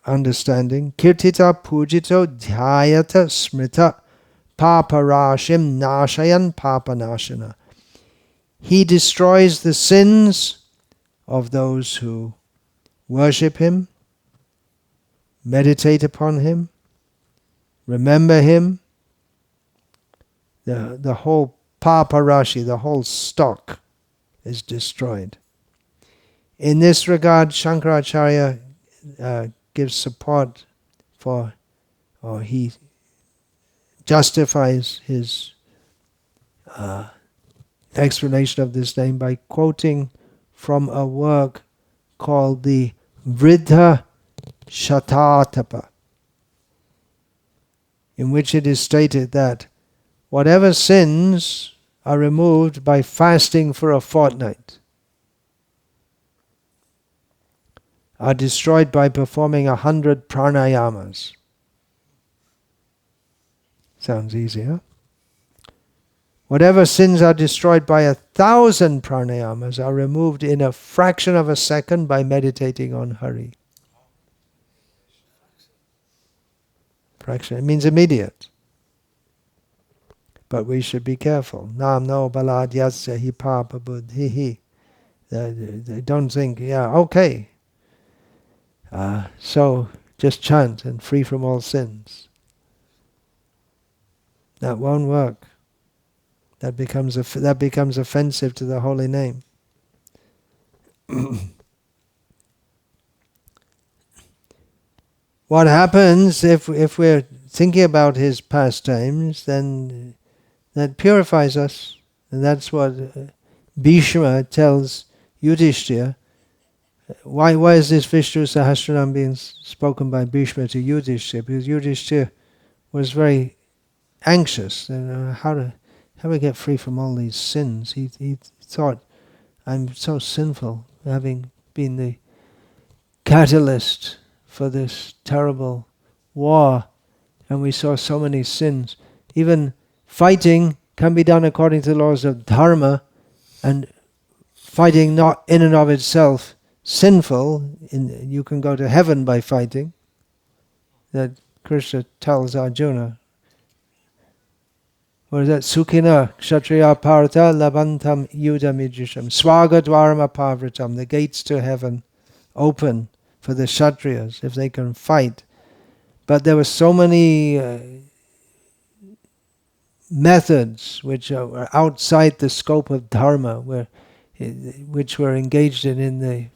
understanding. Kirtita pujito dhyayata smrita paparashim nashayan Papa-nasana. He destroys the sins of those who worship him, meditate upon him, remember him. The whole paparashi, the whole stock is destroyed. In this regard, Shankaracharya gives support for, or he justifies his explanation of this name by quoting from a work called the Vriddha Shatatapa, in which it is stated that whatever sins are removed by fasting for a fortnight are destroyed by performing 100 pranayamas. Sounds easy, huh? Whatever sins are destroyed by 1,000 pranayamas are removed in a fraction of a second by meditating on Hari. Fraction, it means immediate. But we should be careful. Nam no balad yasya hi papa buddhihi. They don't think, yeah, okay, so just chant and free from all sins. That won't work. That becomes offensive to the holy name. What happens if we're thinking about his pastimes, then that purifies us. And that's what Bhishma tells Yudhishthira. Why is this Visnu-sahasranama being spoken by Bhishma to Yudhishthira? Because Yudhishthira was very anxious. How do we get free from all these sins? He thought, I'm so sinful, having been the catalyst for this terrible war, and we saw so many sins. Even fighting can be done according to the laws of dharma, and fighting not in and of itself sinful. You can go to heaven by fighting. That Krishna tells Arjuna. What is that? Sukhina kshatriya parta labantam yudamijisham swagadwaram apavritam. The gates to heaven open for the kshatriyas if they can fight. But there were so many methods which are outside the scope of dharma, which were engaged in the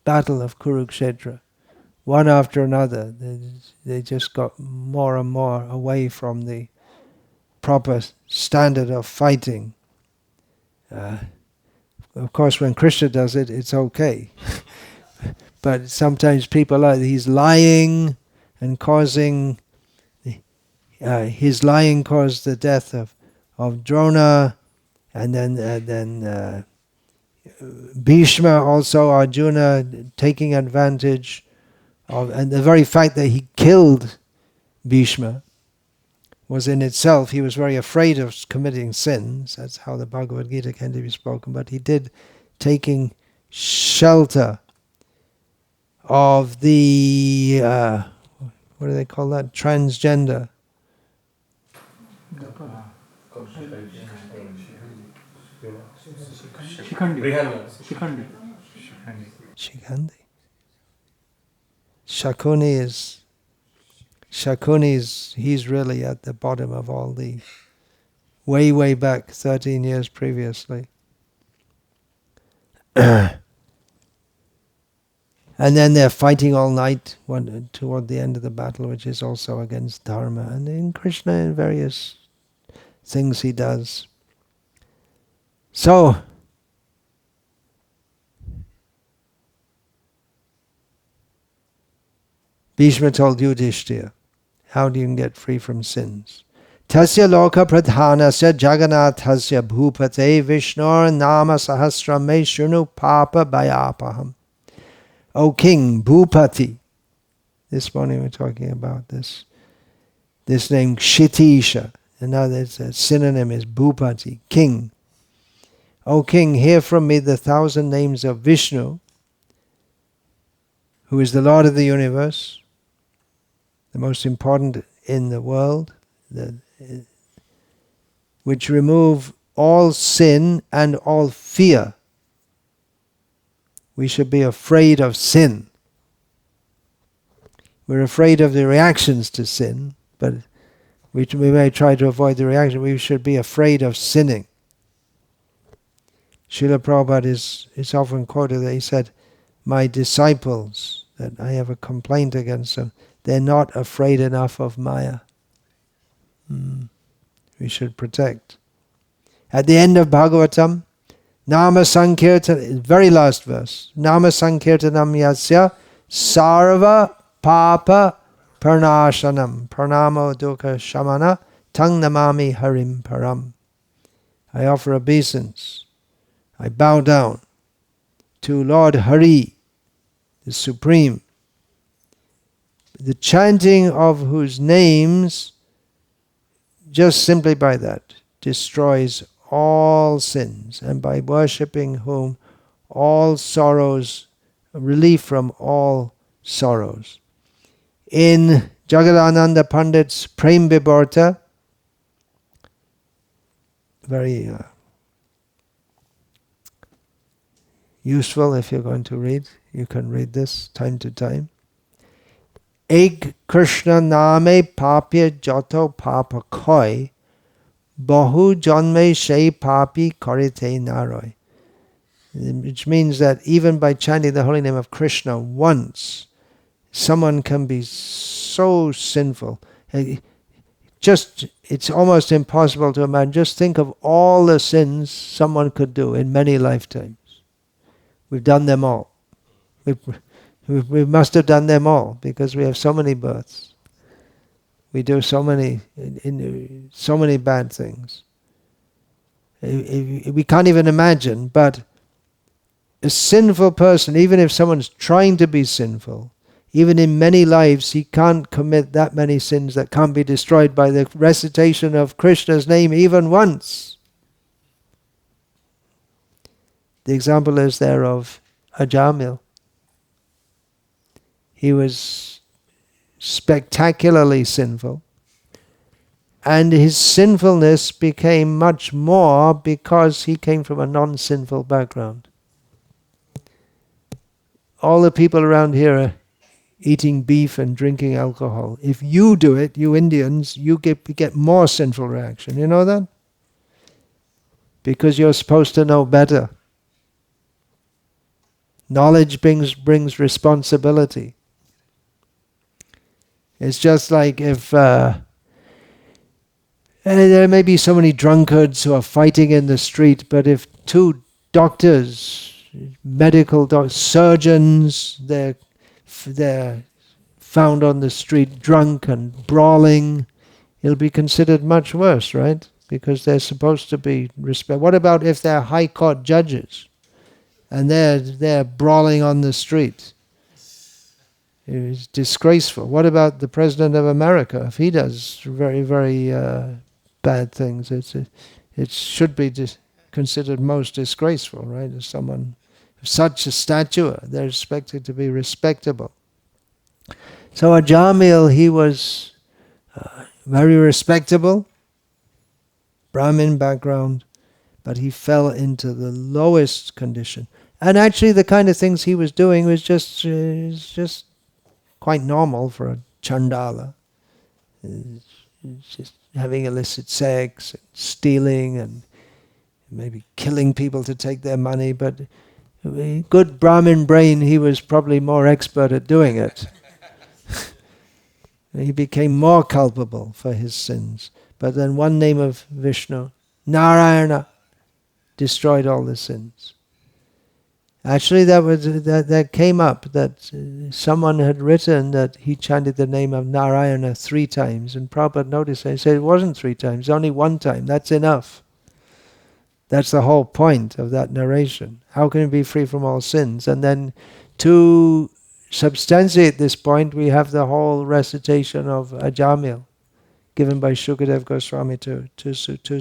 battle of Kurukshetra. One after another, they just got more and more away from the proper standard of fighting. Of course, when Krishna does it, it's okay. But sometimes people he's lying and causing his lying caused the death of Drona, and then Bhishma, also Arjuna, taking advantage of, and the very fact that he killed Bhishma was in itself, he was very afraid of committing sins. That's how the Bhagavad Gita can be spoken. But he did, taking shelter of the what do they call that? Transgender. Shikhandi. Shakuni is he's really at the bottom of all the way back 13 years previously. And then they're fighting all night toward the end of the battle, which is also against dharma. And in Krishna, in various things he does. So, Bhishma told Yudhishthira, how do you get free from sins? Tasya loka pradhanasya jaganathasya bhupate Vishnur nama sahasrame shrunu papa bhayapaham. O King, Bhupati. This morning we're talking about this name Kshitisha. And now there's a synonym is Bhupati, King. O King, hear from me the 1,000 names of Vishnu, who is the Lord of the universe, the most important in the world, which remove all sin and all fear. We should be afraid of sin. We're afraid of the reactions to sin, but we may try to avoid the reaction. We should be afraid of sinning. Srila Prabhupada is often quoted that he said, my disciples, that I have a complaint against them, they're not afraid enough of Maya. We should protect. At the end of Bhagavatam, Nama Sankirtan, very last verse, Nama Sankirtanam yasya sarva papa pranashanam pranamo dukkha shamana tang namami harim param. I offer obeisance. I bow down to Lord Hari, the Supreme, the chanting of whose names, just simply by that, destroys all sins, and by worshipping whom all sorrows, relief from all sorrows. In Jagadananda Pandit's Prem Vibharta, very useful if you're going to read. You can read this time to time. Ek Krishna name papya jato papa koi, bahu janme she papi karite naroi. Which means that even by chanting the holy name of Krishna once, someone can be so sinful. It's almost impossible to imagine. Just think of all the sins someone could do in many lifetimes. We've done them all. We must have done them all because we have so many births. We do so many bad things. We can't even imagine, but a sinful person, even if someone's trying to be sinful, even in many lives, he can't commit that many sins that can't be destroyed by the recitation of Krishna's name even once. The example is there of Ajamil. He was spectacularly sinful, and his sinfulness became much more because he came from a non-sinful background. All the people around here are eating beef and drinking alcohol. If you do it, you Indians, you get more sinful reaction. You know that? Because you're supposed to know better. Knowledge brings responsibility. It's just like if there may be so many drunkards who are fighting in the street, but if two doctors, surgeons, they're found on the street drunk and brawling, it'll be considered much worse, right? Because they're supposed to be respect. What about if they're high court judges and they're brawling on the street? It's disgraceful. What about the President of America? If he does very, very bad things, it should be considered most disgraceful, right? As someone of such a stature, they're expected to be respectable. So Ajamil, he was very respectable, Brahmin background, but he fell into the lowest condition. And actually the kind of things he was doing was just quite normal for a Chandala. Just having illicit sex, and stealing, and maybe killing people to take their money, but good Brahmin brain, he was probably more expert at doing it. He became more culpable for his sins. But then one name of Vishnu, Narayana, destroyed all the sins. Actually, that came up, that someone had written that he chanted the name of Narayana 3 times, and Prabhupada noticed it. He said it wasn't 3 times, only 1 time. That's enough. That's the whole point of that narration. How can you be free from all sins? And then to substantiate this point, we have the whole recitation of Ajamil, given by Shukadev Goswami to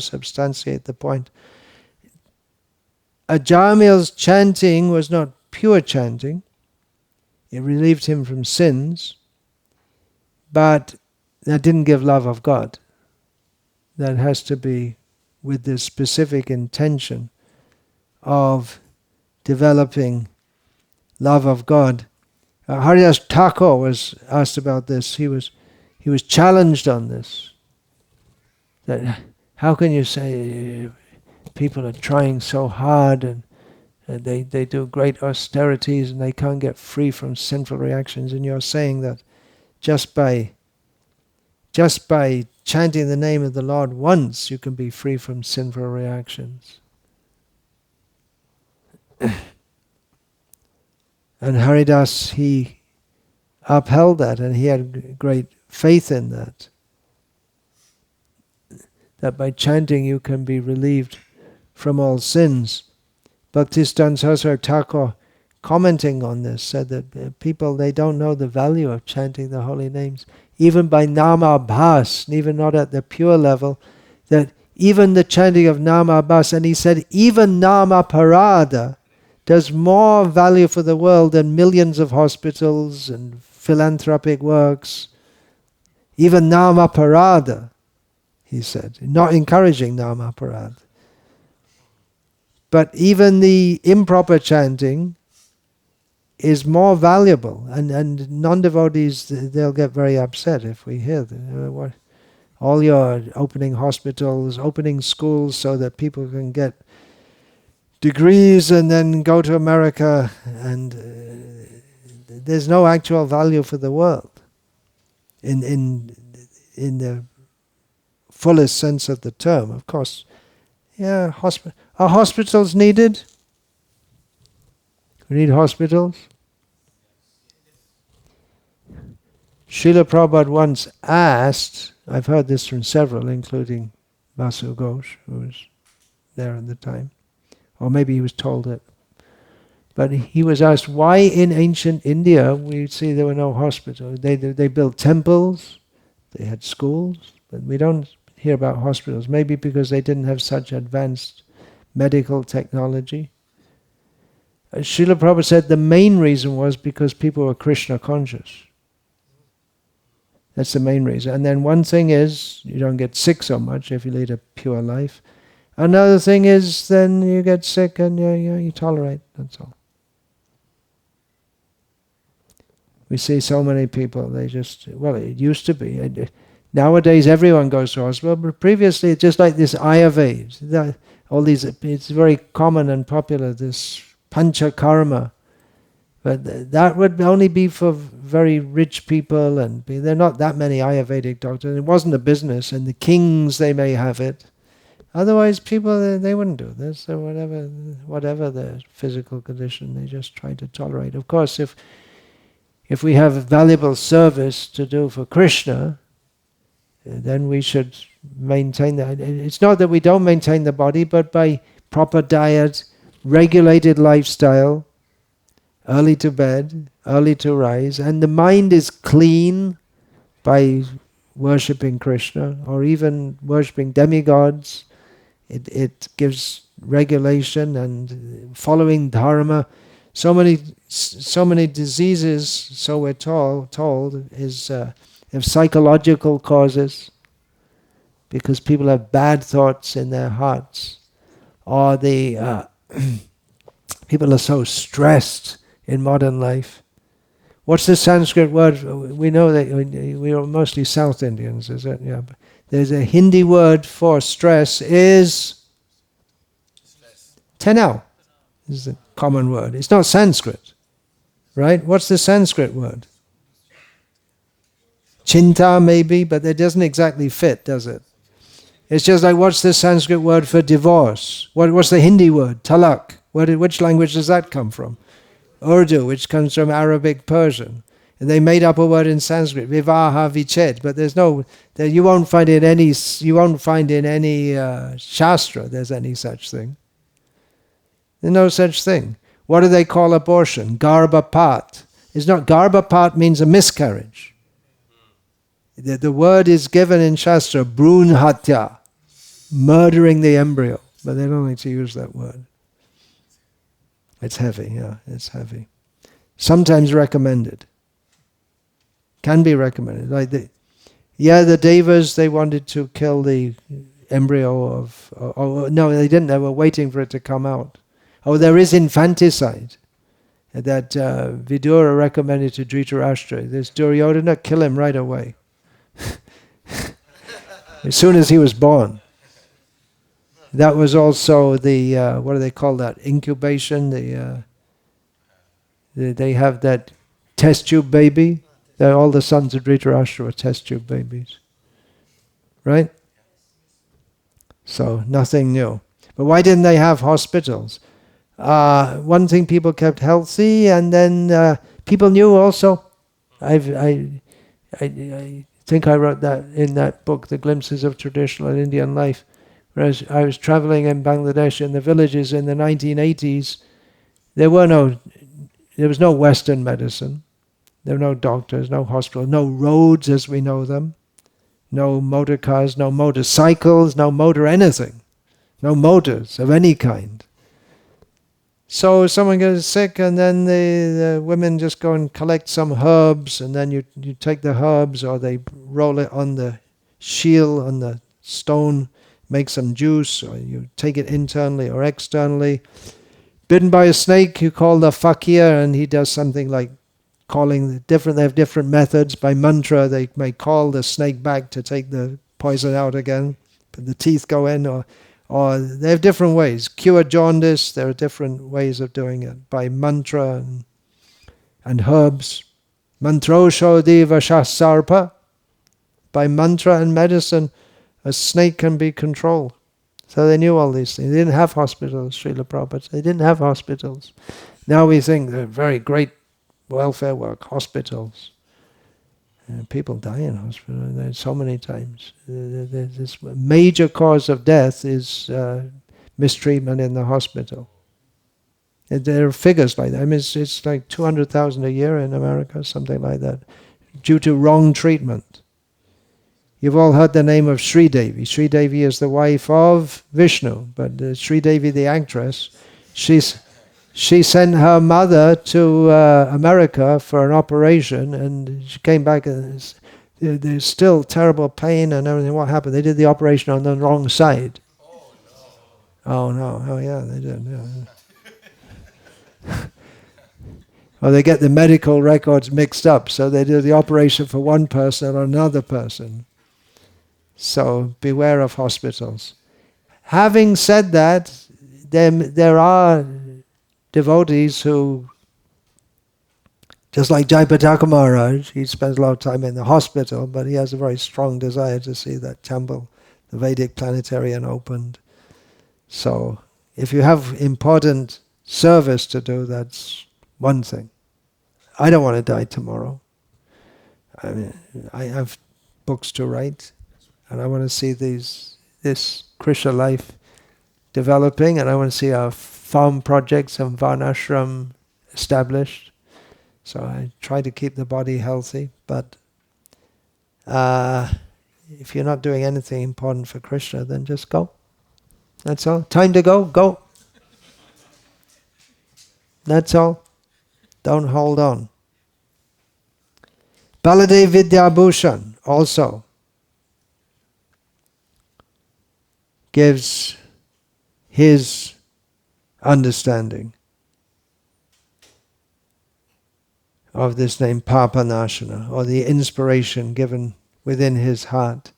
substantiate the point. Ajamil's chanting was not pure chanting. It relieved him from sins, but that didn't give love of God. That has to be with this specific intention of developing love of God. Haridas Thakur was asked about this. He was challenged on this. That how can you say people are trying so hard and they do great austerities and they can't get free from sinful reactions, and you're saying that just by chanting the name of the Lord once you can be free from sinful reactions. And Haridas, he upheld that, and he had great faith in that. That by chanting you can be relieved from all sins. Bhakti-Siddhanta Saraswati Thakur, commenting on this, said that people, they don't know the value of chanting the holy names. Even by nama bhas, even not at the pure level, that even the chanting of nama bhas, and he said even nama parada does more value for the world than millions of hospitals and philanthropic works. Even nama parada, he said, not encouraging nama parada. But even the improper chanting is more valuable, and non-devotees, they'll get very upset if we hear that. All your opening hospitals, opening schools so that people can get degrees and then go to America, and there's no actual value for the world in the fullest sense of the term. Of course, yeah, are hospitals needed? We need hospitals. Srila Prabhupada once asked, I've heard this from several, including Vasu Ghosh, who was there at the time, or maybe he was told it, but he was asked why in ancient India we see there were no hospitals. They built temples, they had schools, but we don't hear about hospitals. Maybe because they didn't have such advanced medical technology. Srila Prabhupada said the main reason was because people were Krishna conscious. That's the main reason. And then one thing is, you don't get sick so much if you lead a pure life. Another thing is, then you get sick and you tolerate, that's all. We see so many people, they just, well, it used to be. Nowadays everyone goes to hospital, but previously it's just like this Ayurveda. All these, it's very common and popular, this panchakarma. But that would only be for very rich people, and there are not that many Ayurvedic doctors. It wasn't a business, and the kings, they may have it. Otherwise, people, they wouldn't do this. So whatever their physical condition, they just try to tolerate. Of course, if we have a valuable service to do for Krishna, then we should maintain that. It's not that we don't maintain the body, but by proper diet, regulated lifestyle, early to bed, early to rise, and the mind is clean by worshipping Krishna or even worshipping demigods. It gives regulation and following dharma. So many diseases, so we're told, is have psychological causes because people have bad thoughts in their hearts, or people are so stressed in modern life. What's the Sanskrit word? We know that we are mostly South Indians, is it? Yeah. But there's a Hindi word for stress is tenau. This is a common word. It's not Sanskrit, right? What's the Sanskrit word? Chinta maybe, but it doesn't exactly fit, does it? It's just like, what's the Sanskrit word for divorce? What's the Hindi word? Talak. Which language does that come from? Urdu, which comes from Arabic, Persian. And they made up a word in Sanskrit, vivaha viched, but you won't find in any shastra there's any such thing. There's no such thing. What do they call abortion? Garbhapat. It's not, garbhapat means a miscarriage. The word is given in Shastra, brun hatya, murdering the embryo, but they don't like to use that word. It's heavy, yeah, it's heavy. Sometimes recommended. Can be recommended. Like the Devas, they wanted to kill the embryo of... no, they didn't. They were waiting for it to come out. Oh, there is infanticide that Vidura recommended to Dhritarashtra. This Duryodhana, kill him right away. As soon as he was born. That was also the, what do they call that? Incubation. They have that test tube baby. All the sons of Dhritarashtra were test tube babies. Right? So, nothing new. But why didn't they have hospitals? One thing, people kept healthy, and then people knew also. I think I wrote that in that book, The Glimpses of Traditional Indian Life. Whereas I was traveling in Bangladesh in the villages in the 1980s, there was no Western medicine. There were no doctors, no hospitals, no roads as we know them, no motor cars, no motorcycles, no motor anything, no motors of any kind. So someone gets sick, and then the women just go and collect some herbs, and then you take the herbs, or they roll it on the shield, on the stone, make some juice, or you take it internally or externally. Bitten by a snake, you call the fakir, and he does something like calling different. They have different methods. By mantra, they may call the snake back to take the poison out again, but the teeth go in, or they have different ways. Cure jaundice, there are different ways of doing it, by mantra and herbs. Mantro shodeva shasarpa, by mantra and medicine, a snake can be controlled. So they knew all these things. They didn't have hospitals, Srila Prabhupada. They didn't have hospitals. Now we think they're very great welfare work, hospitals. People die in hospital. There's so many times. This major cause of death is mistreatment in the hospital. There are figures like that. I mean, it's like 200,000 a year in America, something like that, due to wrong treatment. You've all heard the name of Sri Devi. Sri Devi is the wife of Vishnu, but Sri Devi, the actress, she sent her mother to America for an operation, and she came back and there's still terrible pain and everything. What happened? They did the operation on the wrong side. Oh no! Oh yeah, they did. Yeah. Or they get the medical records mixed up, so they do the operation for one person or another person. So beware of hospitals. Having said that, there are devotees who, just like Jayapataka Maharaj, he spends a lot of time in the hospital, but he has a very strong desire to see that temple, the Vedic planetarium, opened. So if you have important service to do, that's one thing. I don't want to die tomorrow. I mean, I have books to write, and I want to see this Krishna life developing, and I want to see our farm projects and Varnashram established. So I try to keep the body healthy, but if you're not doing anything important for Krishna, then just go. That's all. Time to go, go. That's all. Don't hold on. Baladev Vidyabhushan also gives his understanding of this name Papa-nasana, or the inspiration given within his heart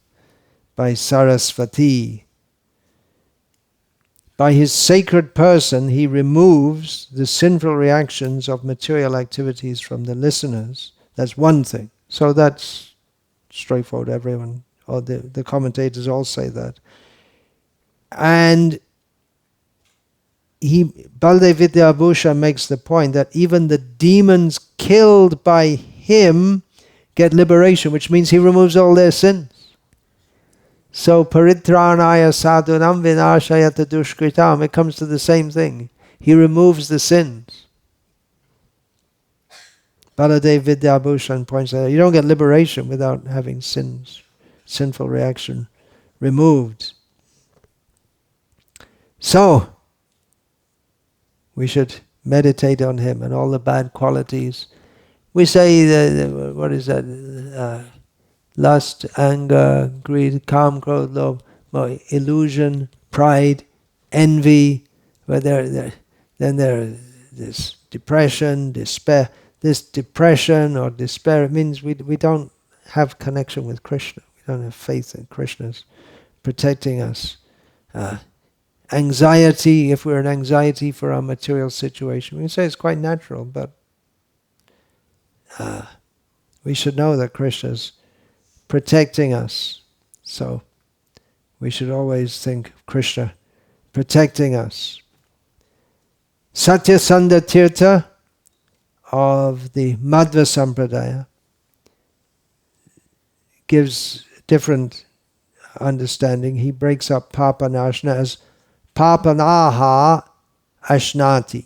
by Saraswati. By his sacred person, he removes the sinful reactions of material activities from the listeners. That's one thing. So that's straightforward. Everyone, or the commentators all say that. And Baladev Vidyabhushan makes the point that even the demons killed by him get liberation, which means he removes all their sins. So paritranaya sadhunam vinashayata dushkritam, it comes to the same thing. He removes the sins. Baladev Vidyabhushan points out, you don't get liberation without having sins, sinful reaction removed. So, we should meditate on him and all the bad qualities. We say, what is that? Lust, anger, greed, calm, growth, love, illusion, pride, envy. But then there is depression, despair. This depression or despair, it means we don't have connection with Krishna. We don't have faith in Krishna's protecting us. Anxiety, if we're in anxiety for our material situation, we can say it's quite natural, but we should know that Krishna's protecting us. So we should always think of Krishna protecting us. Satyasanda Tirtha of the Madhva Sampradaya gives different understanding. He breaks up Papa-nasana as Papanaha Ashnati.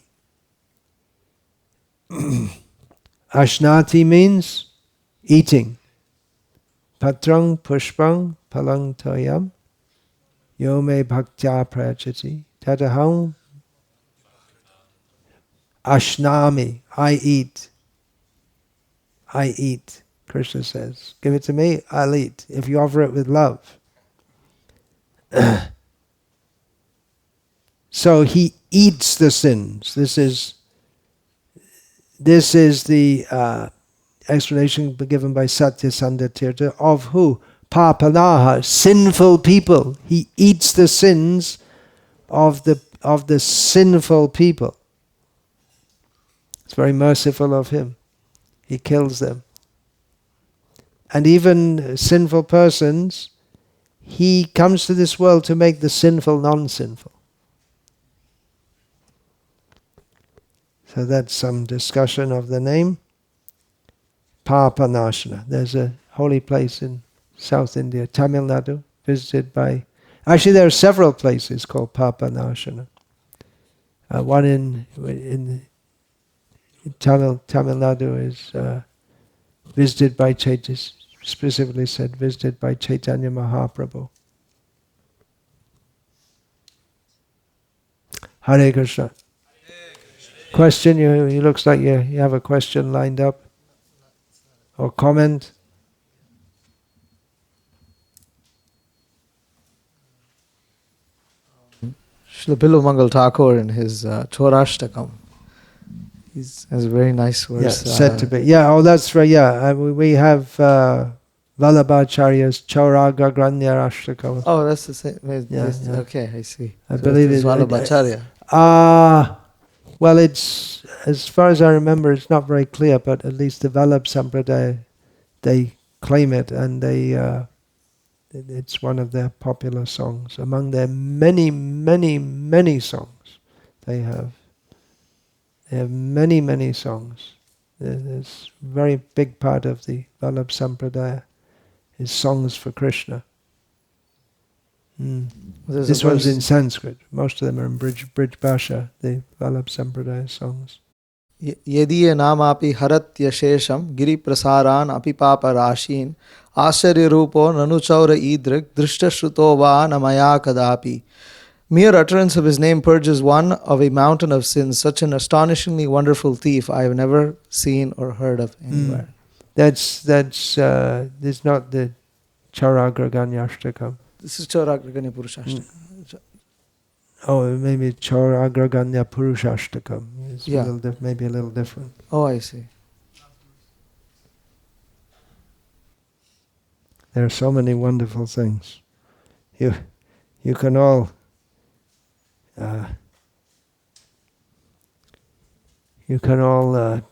Ashnati means eating. Patrang pushpang palang toyam yome bhaktya prachati tataham ashnami. I eat. I eat. Krishna says, give it to me, I'll eat, if you offer it with love. So he eats the sins. This is the explanation given by Satyasanda Tirtha of who? Papa-naha, sinful people. He eats the sins of the sinful people. It's very merciful of him. He kills them. And even sinful persons, he comes to this world to make the sinful non-sinful. So that's some discussion of the name. Papa-nasana. There's a holy place in South India, Tamil Nadu, visited by... Actually, there are several places called Papa-nasana. One in Tamil Nadu is visited by Chaitanya, specifically said visited by Chaitanya Mahaprabhu. Hare Krishna. Question? You looks like you have a question lined up. Or comment? Srila Bilu Mangal Thakur in his Chorashtakam, he has a very nice verse. Yeah, said to be. Yeah, oh that's right, yeah. We have Vallabhacharya's Chauraga Granyarashtakam. Oh, that's the same. Yeah. Okay, I see. I believe it's Vallabhacharya. Well, it's, as far as I remember, it's not very clear, but at least the Vallabh Sampradaya, they claim it, and it's one of their popular songs. Among their many, many, many songs they have many, many songs. There's a very big part of the Vallabh Sampradaya is songs for Krishna. This one's in Sanskrit. Most of them are in Brij Bhasha, the Vallabh Sampradaya songs. Yediya namapi haratya shesham giri prasaran api papa rashin asharya rupo nanuchaura idrik drishta shruto va namaya kadapi. Mere utterance of his name purges one of a mountain of sins. Such an astonishingly wonderful thief I have never seen or heard of anywhere. That's this is not the Chauragraganyashtakam. This is Chauragraganya Purushashtakam. Oh, maybe Chauragraganya Purushashtakam. It's Yeah. maybe a little different. Oh, I see. There are so many wonderful things. You can all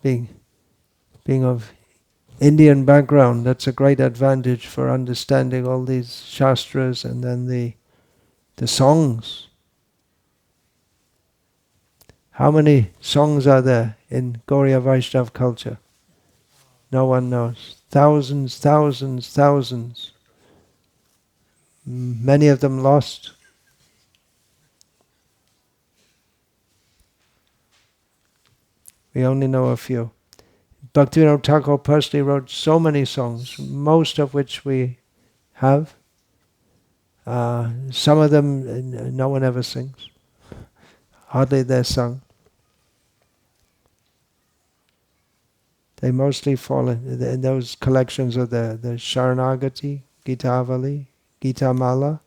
being of Indian background, that's a great advantage for understanding all these shastras and then the songs. How many songs are there in Gauriya Vaishnav culture? No one knows. Thousands, thousands, thousands. Many of them lost. We only know a few. Bhaktivinoda Thakur personally wrote so many songs, most of which we have. Some of them no one ever sings. Hardly they're sung. They mostly fall in those collections of the Sharanagati, Gitavali, Gitamala,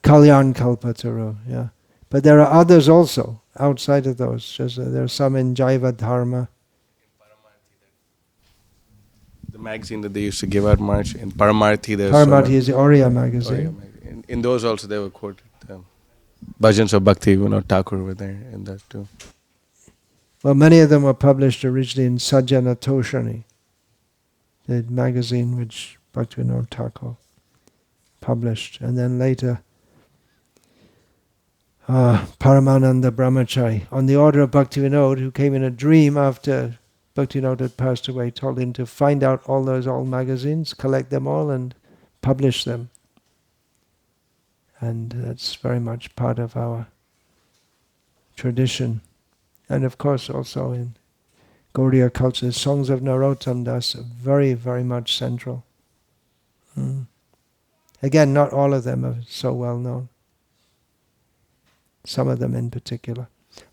Kalyan Kalpataru, yeah. But there are others also outside of those. Just, there are some in Jaiva Dharma. The magazine that they used to give out March in Paramarthi. Paramarthi is the Oriya magazine. In those also they were quoted. Bhajans of Bhakti, Thakur were there in that too. Well, many of them were published originally in Sajjana Toshani, the magazine which Bhaktivinoda Thakur published, and then later Paramananda Brahmachari, on the order of Bhaktivinoda, who came in a dream after Bhaktivinoda had passed away, told him to find out all those old magazines, collect them all and publish them. And that's very much part of our tradition. And of course also in Gaudiya culture, songs of Narottam Das are very, very much central. Again, not all of them are so well known. Some of them in particular.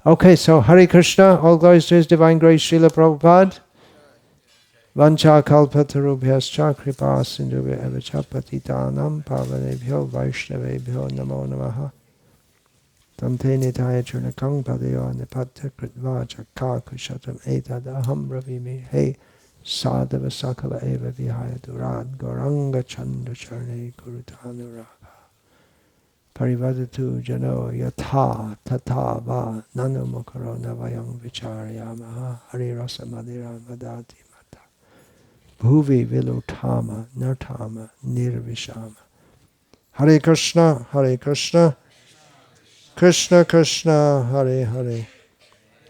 Okay, so Hare Krishna, all glories to His Divine Grace, Srila Prabhupada. Vancha kalpatarubhyascha kripa sindhubhya evacha patitanam pavanebhyo vaishnavebhyo namo namaha. Tamte nitaya churnakang padayo nipatta kritva chakka kushatam etadaham ravimi. Hey sadhava sakala eva vihaya durad goranga chanda charne kurutanuraga. Parivadatu jano yatha tata va nanumukaro navayang vicharyamaha harirasa madira madati mata. Bhuvi vilutama nartama nirvishama. Hare Krishna, Hare Krishna, Krishna Krishna, Hare Hare,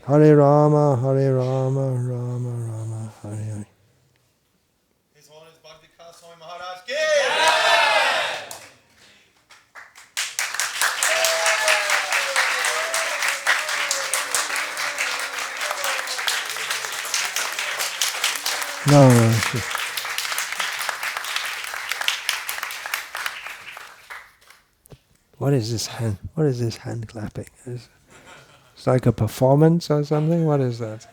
Hare Rama, Hare Rama, Rama Rama, Hare Hare. His Holiness Bhakti Swami Maharaj ki! No, no. What is this hand? What is this hand clapping? It's like a performance or something. What is that?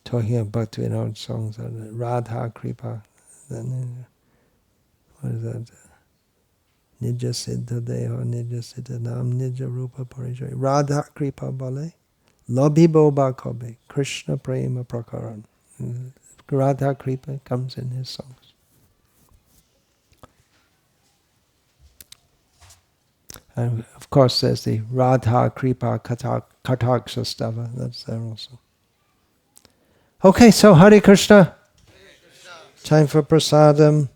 Talking about songs, Radha Kripa. Then what is that? Nija Siddha Deho, Nija Siddha Nam, Nija Rupa Parijoy. Radha Kripa Bale, Lobhi Boba Kobe, Krishna Prema Prakaran. Radha Kripa comes in his songs. And of course there's the Radha Kripa Kataksha Stava, that's there also. Okay, so Hare Krishna. Time for prasadam.